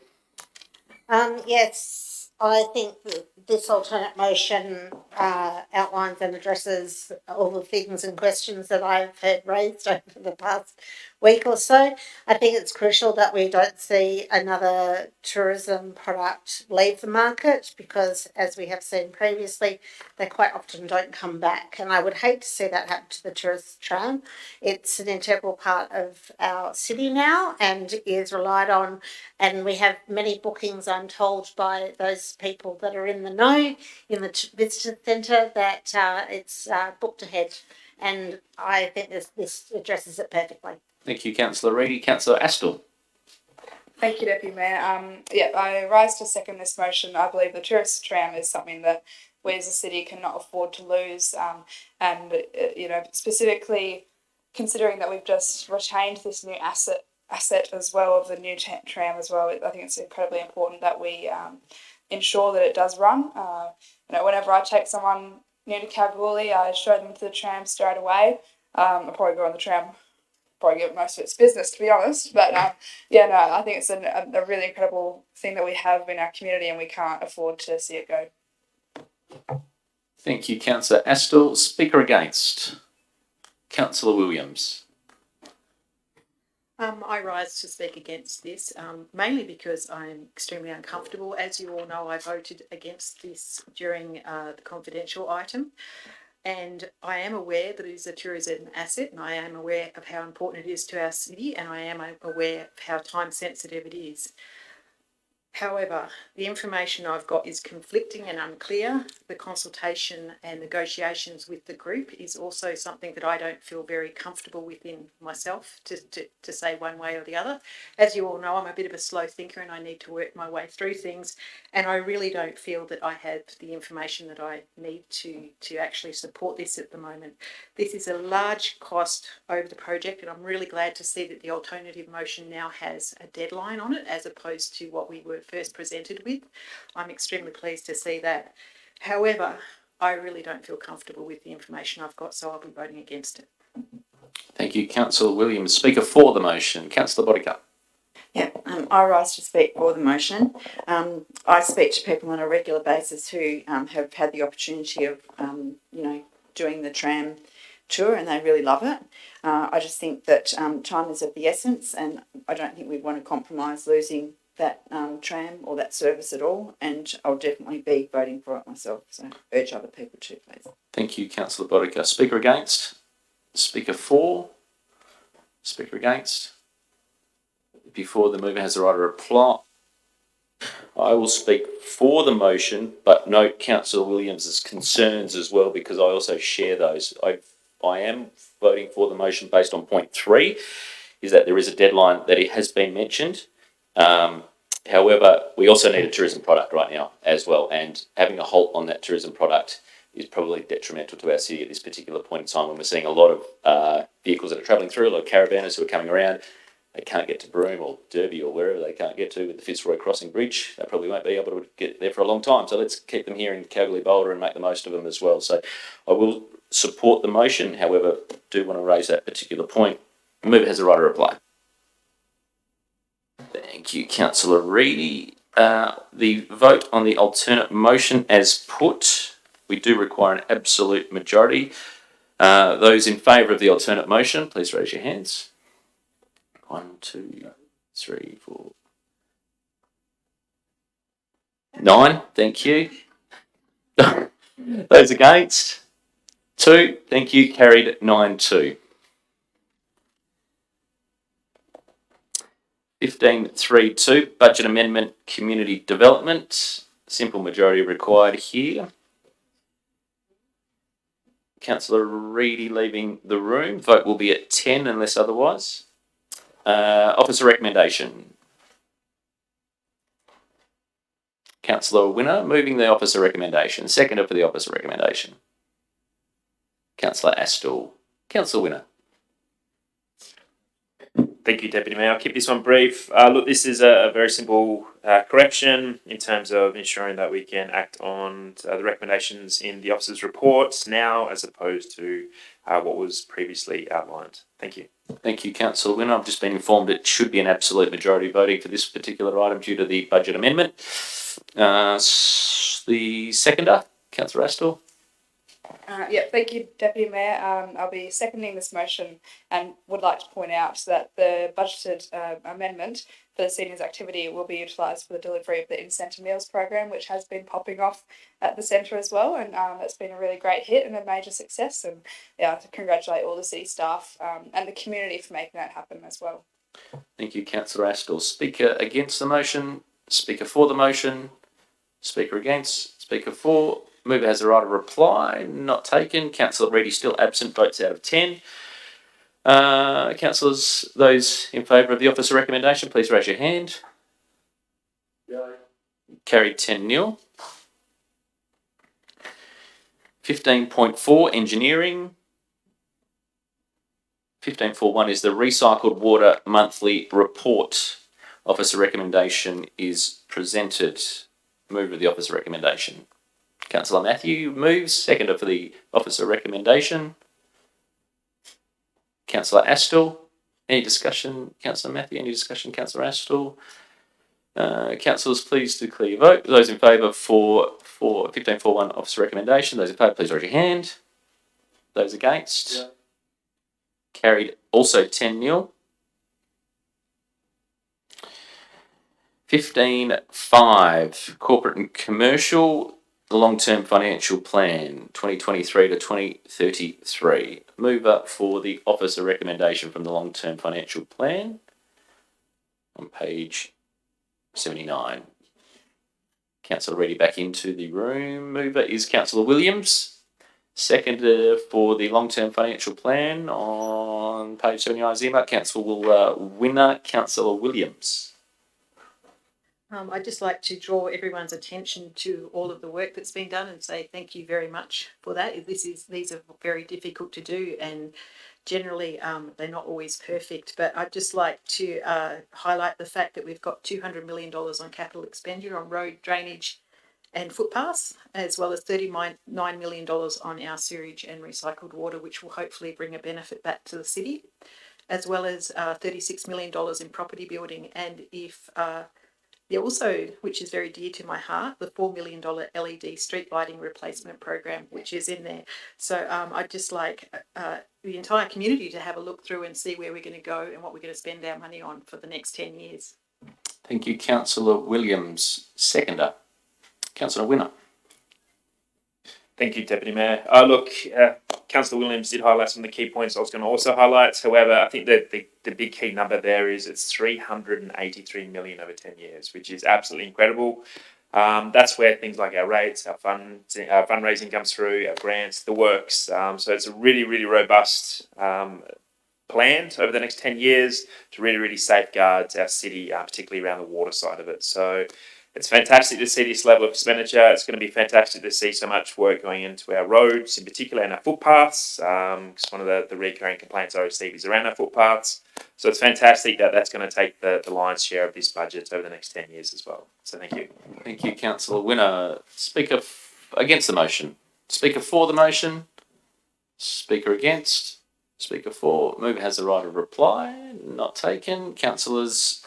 Yes, I think that this alternate motion outlines and addresses all the things and questions that I've heard raised over the past week or so. I think it's crucial that we don't see another tourism product leave the market because, as we have seen previously, they quite often don't come back. And I would hate to see that happen to the tourist tram. It's an integral part of our city now and is relied on. And we have many bookings, I'm told, by those people that are in the know in the visitor centre that it's booked ahead. And I think this addresses it perfectly. Thank you, Councillor Reedy. Councillor Astle. Thank you, Deputy Mayor. I rise to second this motion. I believe the tourist tram is something that we as a city cannot afford to lose. Specifically considering that we've just retained this new asset as well of the new tram as well. I think it's incredibly important that we ensure that it does run. Whenever I take someone new to Kalgoorlie, I show them to the tram straight away. I'll probably go on the tram, probably give most of its business, to be honest. But I think it's a really incredible thing that we have in our community and we can't afford to see it go. Thank you, Councillor Astle. Speaker against, Councillor Williams. I rise to speak against this, mainly because I'm extremely uncomfortable. As you all know, I voted against this during the confidential item. And I am aware that it is a tourism asset, and I am aware of how important it is to our city, and I am aware of how time sensitive it is. However, the information I've got is conflicting and unclear. The consultation and negotiations with the group is also something that I don't feel very comfortable within myself to say one way or the other. As you all know, I'm a bit of a slow thinker and I need to work my way through things, and I really don't feel that I have the information that I need to actually support this at the moment. This is a large cost over the project, and I'm really glad to see that the alternative motion now has a deadline on it as opposed to what we were first presented with. I'm extremely pleased to see that. However, I really don't feel comfortable with the information I've got, so I'll be voting against it. Thank you, Councillor Williams. Speaker for the motion, Councillor Bodica. Yeah, I rise to speak for the motion. I speak to people on a regular basis who have had the opportunity of, doing the tram tour, and they really love it. I just think that time is of the essence, and I don't think we'd want to compromise losing that tram or that service at all, and I'll definitely be voting for it myself, so urge other people to, please. Thank you, Councillor Bodica. Speaker against? Speaker for? Speaker against? Before the mover has the right to reply, I will speak for the motion, but note Councillor Williams's concerns as well, because I also share those. I am voting for the motion based on point 3, is that there is a deadline that it has been mentioned. However, we also need a tourism product right now as well, and having a halt on that tourism product is probably detrimental to our city at this particular point in time, when we're seeing a lot of vehicles that are travelling through, a lot of caravanners who are coming around. They can't get to Broome or Derby or wherever they can't get to with the Fitzroy Crossing Bridge. They probably won't be able to get there for a long time. So let's keep them here in Kalgoorlie-Boulder and make the most of them as well. So I will support the motion. However, do want to raise that particular point. The mover has the right to reply. Thank you, Councillor Reedy. The vote on the alternate motion as put, we do require an absolute majority. Those in favour of the alternate motion, please raise your hands. 1, 2, 3, 4, 9. Thank you. Those against? 2. Thank you. Carried 9-2. 15.3.2 Budget Amendment Community Development. Simple majority required here. Councillor Reedy leaving the room. Vote will be at 10 unless otherwise. Officer recommendation. Councillor Winner moving the officer recommendation. Seconder for the officer recommendation. Councillor Astle. Councillor Winner. Thank you, Deputy Mayor. I'll keep this one brief. Look, this is a very simple correction in terms of ensuring that we can act on the recommendations in the officer's reports now, as opposed to what was previously outlined. Thank you. Thank you, Councillor Winner. I've just been informed it should be an absolute majority voting for this particular item due to the budget amendment. The seconder, Councillor Astle. Thank you, Deputy Mayor. I'll be seconding this motion and would like to point out that the budgeted amendment for the seniors activity will be utilised for the delivery of the in-centre meals program, which has been popping off at the centre as well, and it's been a really great hit and a major success, and to congratulate all the city staff and the community for making that happen as well. Thank you, Councillor Astle. Speaker against the motion, speaker for the motion, speaker against, speaker for. Mover has the right of reply. Not taken. Councillor Reedy still absent. Votes out of 10. Councillors, those in favour of the officer recommendation, please raise your hand. Go. Carried 10-0. 15.4 engineering. 15.4.1 is the recycled water monthly report. Officer recommendation is presented. Mover of the officer recommendation. Councillor Matthew moves. Seconder for the officer recommendation. Councillor Astle. Any discussion? Councillor Matthew, any discussion? Councillor Astle. Councillors, please declare your vote. Those in favour for 15.4.1 officer recommendation. Those in favour, please raise your hand. Those against? Yeah. Carried also 10-0. 15.5 corporate and commercial. The long-term financial plan 2023 to 2033. Mover for the officer recommendation from the long-term financial plan on page 79. Councillor Reedy back into the room. Mover is Councillor Williams. Seconder for the long-term financial plan on page 79. Zima. Councillor Winner. Councillor Williams. I'd just like to draw everyone's attention to all of the work that's been done and say thank you very much for that. These are very difficult to do, and generally they're not always perfect. But I'd just like to highlight the fact that we've got $200 million on capital expenditure on road drainage and footpaths, as well as $39 million on our sewage and recycled water, which will hopefully bring a benefit back to the city. as well as $36 million in property building. And if also, which is very dear to my heart, the $4 million LED street lighting replacement program, which is in there. So I'd just like the entire community to have a look through and see where we're going to go and what we're going to spend our money on for the next 10 years. Thank you, Councillor Williams. Seconder, Councillor Winner. Thank you, Deputy Mayor. Councillor Williams did highlight some of the key points I was going to also highlight. However, I think that the big key number there is it's 383 million over 10 years, which is absolutely incredible. That's where things like our rates, our fundraising comes through, our grants, the works. So it's a really, really robust plan over the next 10 years to really, really safeguard our city, particularly around the water side of it. So it's fantastic to see this level of expenditure. It's going to be fantastic to see so much work going into our roads, in particular, and our footpaths. Because one of the recurring complaints I receive is around our footpaths. So it's fantastic that that's going to take the lion's share of this budget over the next 10 years as well. So thank you. Thank you, Councillor Winner. Speaker against the motion. Speaker for the motion. Speaker against. Speaker for. Mover has the right of reply. Not taken. Councillors,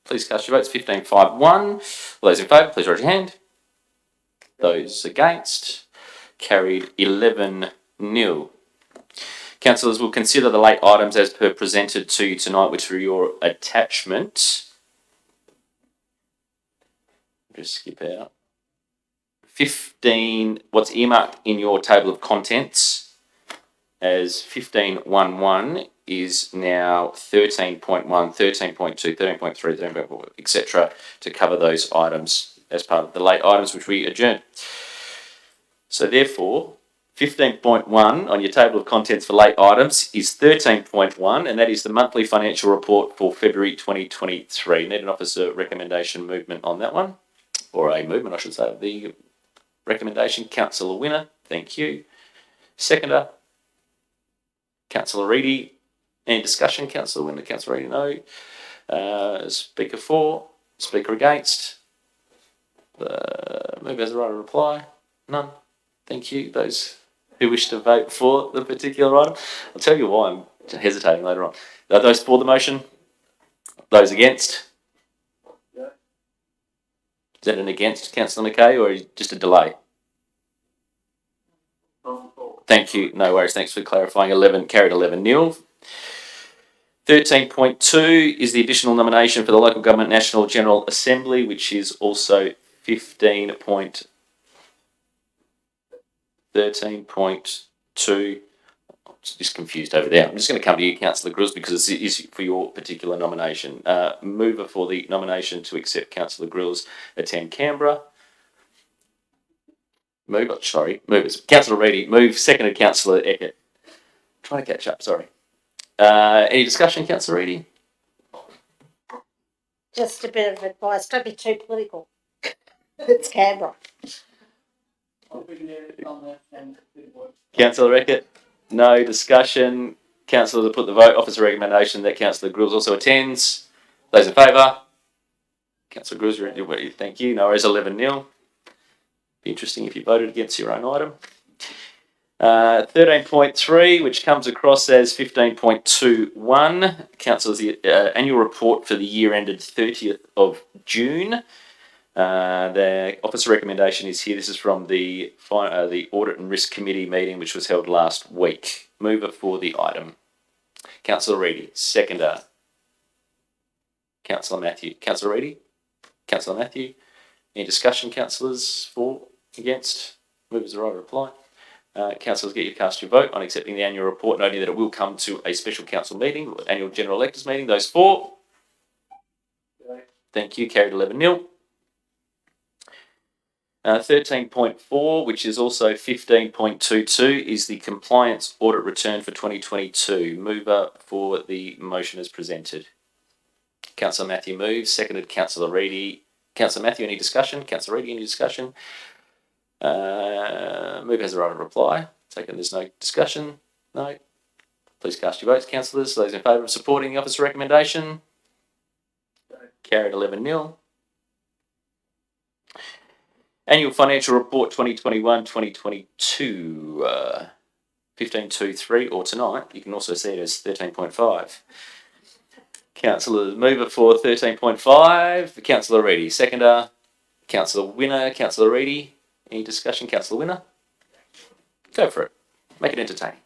please cast your votes. 15-5-1. All those in favour, please raise your hand. Those against. Carried 11-0. Councillors will consider the late items as per presented to you tonight, which are your attachment. Just skip out. 15, what's earmarked in your table of contents as 15.11 is now 13.1, 13.2, 13.3, 13.4, etc. to cover those items as part of the late items which we adjourned. So therefore, 15.1 on your table of contents for late items is 13.1, and that is the monthly financial report for February 2023. Need an officer recommendation movement on that one, or a movement, I should say, of the recommendation. Councillor Winner, thank you. Seconder, Councillor Reedy. Any discussion? Councillor Winner, Councillor Reedy, no. Speaker for, speaker against. Mover has the right to reply. None. Thank you. Those who wish to vote for the particular item. I'll tell you why I'm hesitating later on. Are those for the motion? Those against? Is that an against, Councillor McKay, or just a delay? Thank you. No worries. Thanks for clarifying. 11 carried 11-0. 13.2 is the additional nomination for the Local Government National General Assembly, which is also 13.2. I'm just confused over there. I'm just going to come to you, Councillor Grills, because it is for your particular nomination. Mover for the nomination to accept Councillor Grills attend Canberra. Movers. Councillor Reedy, move. Seconded, Councillor Eckert. Trying to catch up, sorry. Any discussion, Councillor Reedy? Just a bit of advice, don't be too political. It's Canberra. Councillor Eckert, no discussion. Councillors have put the vote. Officer recommendation that Councillor Grills also attends. Those in favour? Councillor Grills, thank you. No worries, 11-0. Be interesting if you voted against your own item. 13.3, which comes across as 15.21. Councillors, the annual report for the year ended 30th of June. The officer recommendation is here. This is from the Audit and Risk Committee meeting, which was held last week. Mover for the item. Councillor Reedy. Seconder. Councillor Matthew. Councillor Reedy. Councillor Matthew. Any discussion, councillors? For, against? Movers the right to reply. Councillors, get you to cast your vote on accepting the annual report, noting that it will come to a special council meeting, annual general electors meeting. Those for? Thank you. Carried 11-0. 13.4, which is also 15.22, is the compliance audit return for 2022. Mover for the motion as presented. Councillor Matthew moves. Seconded, Councillor Reedy. Councillor Matthew, any discussion? Councillor Reedy, any discussion? Mover has the right to reply. Taken, there's no discussion. No. Please cast your votes, councillors. Those in favour of supporting the officer recommendation. Carried 11-0. Annual Financial Report 2021-2022. 15.2.3, or tonight, you can also see it as 13.5. Councillor mover for 13.5, Councillor Reedy. Seconder, Councillor Winner, Councillor Reedy. Any discussion, Councillor Winner? Go for it. Make it entertaining.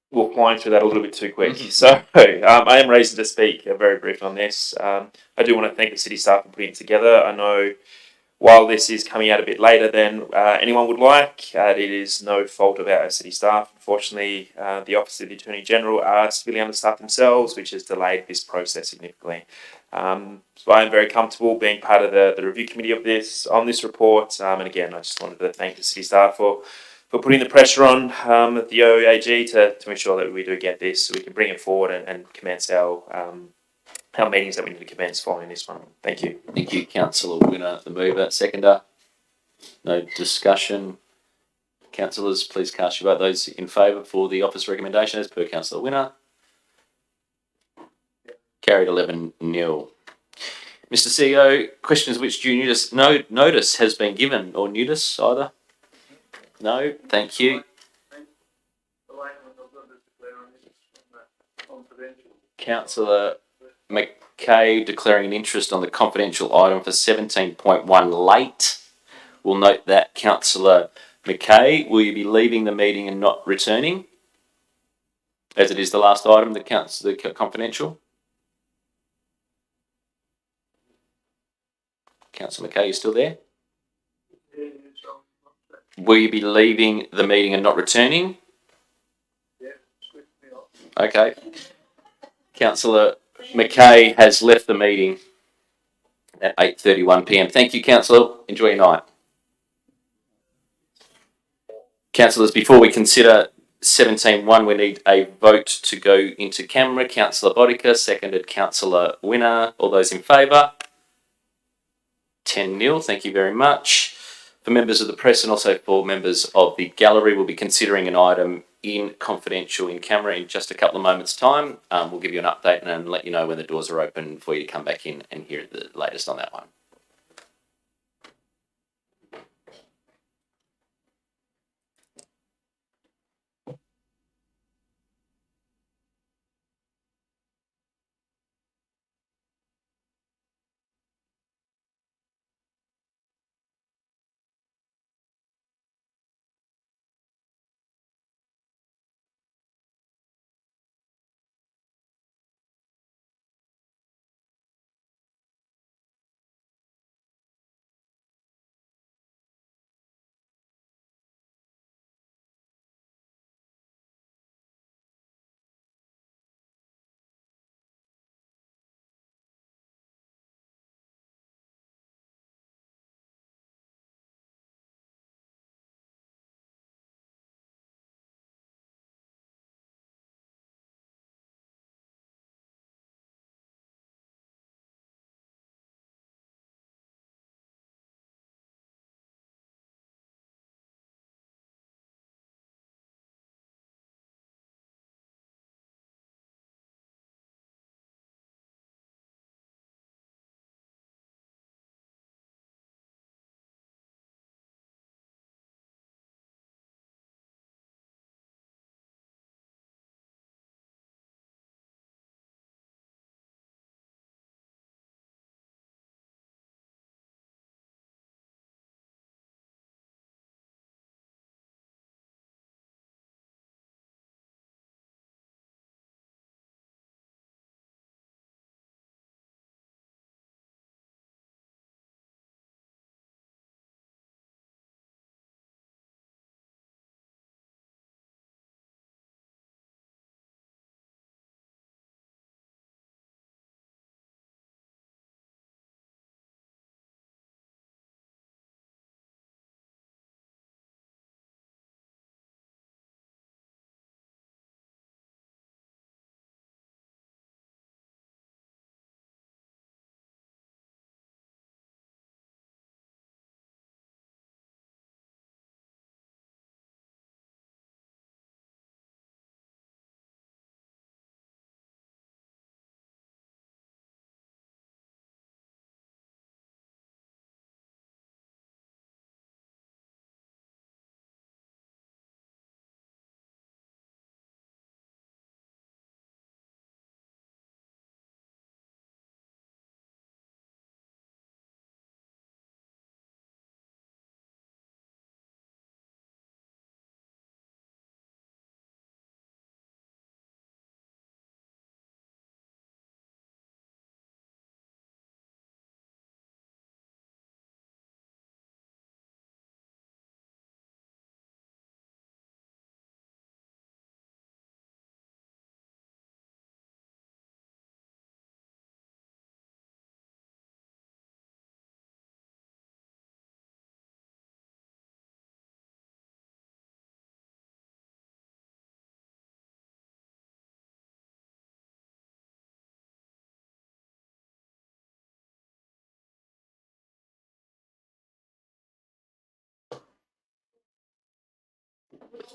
We're flying through that a little bit too quick. So I am raising to speak very brief on this. I do want to thank the city staff for putting it together. I know while this is coming out a bit later than anyone would like, it is no fault of our city staff. Unfortunately, the Office of the Attorney General are severely understaffed themselves, which has delayed this process significantly. So I am very comfortable being part of the review committee of this report. And again, I just wanted to thank the city staff for putting the pressure on the OAG to ensure that we do get this, so we can bring it forward and commence our meetings that we need to commence following this one. Thank you. Thank you, Councillor Winner, the mover. Seconder, no discussion. Councillors, please cast your vote. Those in favour for the office recommendation as per Councillor Winner. Carried 11-0. Mr. CEO, questions which due notice has been given, or notice either? No, thank you. Councillor McKay declaring an interest on the confidential item for 17.1 late. We'll note that. Councillor McKay, will you be leaving the meeting and not returning? As it is the last item, the confidential. Councillor McKay, you still there? Will you be leaving the meeting and not returning? Okay. Councillor McKay has left the meeting at 8:31 p.m. Thank you, Councillor. Enjoy your night. Councillors, before we consider 17.1, we need a vote to go into camera. Councillor Bodica, seconded Councillor Winner. All those in favour? 10-0. Thank you very much. For members of the press and also for members of the gallery, we'll be considering an item in confidential in camera in just a couple of moments' time. We'll give you an update and let you know when the doors are open for you to come back in and hear the latest on that one.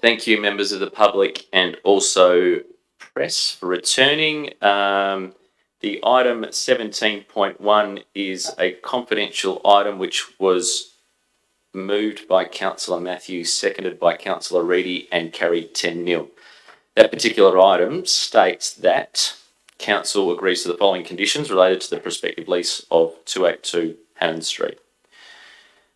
Thank you, members of the public and also press for returning. The item 17.1 is a confidential item which was moved by Councillor Matthews, seconded by Councillor Reedy and carried 10-0. That particular item states that Council agrees to the following conditions related to the prospective lease of 282 Hannon Street.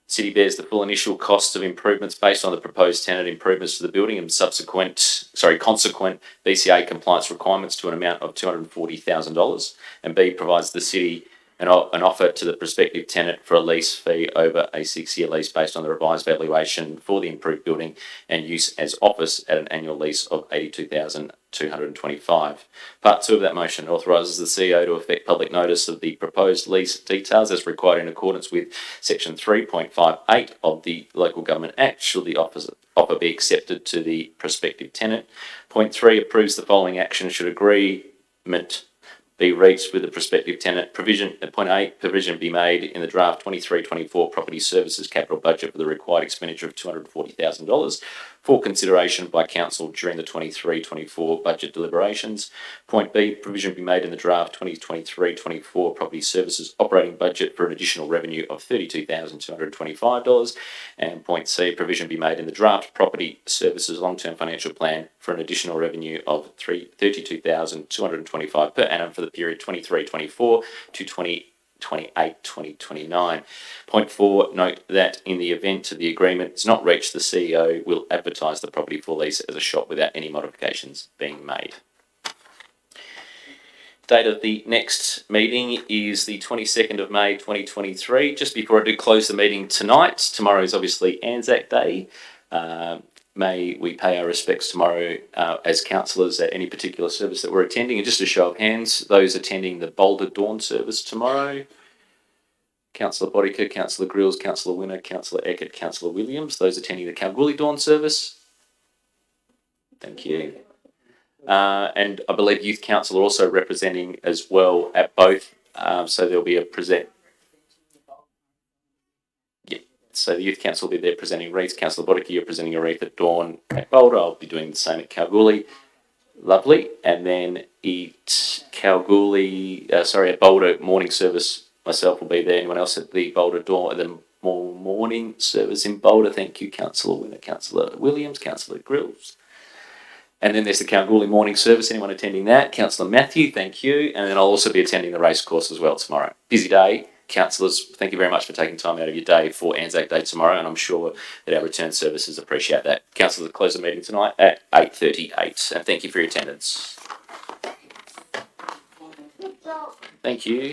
City bears the full initial costs of improvements based on the proposed tenant improvements to the building and consequent BCA compliance requirements to an amount of $240,000. And B, provides the city an offer to the prospective tenant for a lease fee over a 6-year lease based on the revised valuation for the improved building and use as office at an annual lease of $82,225. Part 2 of that motion authorises the CEO to effect public notice of the proposed lease details as required in accordance with Section 3.58 of the Local Government Act should the offer be accepted to the prospective tenant. Point 3 approves the following action should agreement be reached with the prospective tenant. Point 8, provision be made in the draft 23-24 property services capital budget for the required expenditure of $240,000 for consideration by council during the 23-24 budget deliberations. Point B, provision be made in the draft 2023-24 property services operating budget for an additional revenue of $32,225. And point C, provision be made in the draft property services long-term financial plan for an additional revenue of $32,225 per annum for the period 23-24 to 2028-2029. Point 4, note that in the event the agreement is not reached, the CEO will advertise the property for lease as a shop without any modifications being made. Date of the next meeting is the 22nd of May 2023. Just before I do close the meeting tonight, tomorrow is obviously Anzac Day. May we pay our respects tomorrow as councillors at any particular service that we're attending. And just a show of hands, those attending the Boulder Dawn service tomorrow: Councillor Bodica, Councillor Grills, Councillor Winner, Councillor Eckert, Councillor Williams. Those attending the Kalgoorlie Dawn service, thank you. And I believe Youth Council are also representing as well at both. So there'll be a present. So the Youth Council will be there presenting wreaths. Councillor Bodica, you're presenting a wreath at Dawn at Boulder. I'll be doing the same at Kalgoorlie. Lovely. And then at Boulder morning service, myself will be there. Anyone else at the Boulder Dawn, the morning service in Boulder? Thank you, Councillor Winner, Councillor Williams, Councillor Grills. And then there's the Kalgoorlie morning service. Anyone attending that? Councillor Matthew, thank you. And then I'll also be attending the race course as well tomorrow. Busy day. Councillors, thank you very much for taking time out of your day for Anzac Day tomorrow, and I'm sure that our return services appreciate that. Councillors, close the meeting tonight at 8:38, and thank you for your attendance. Thank you.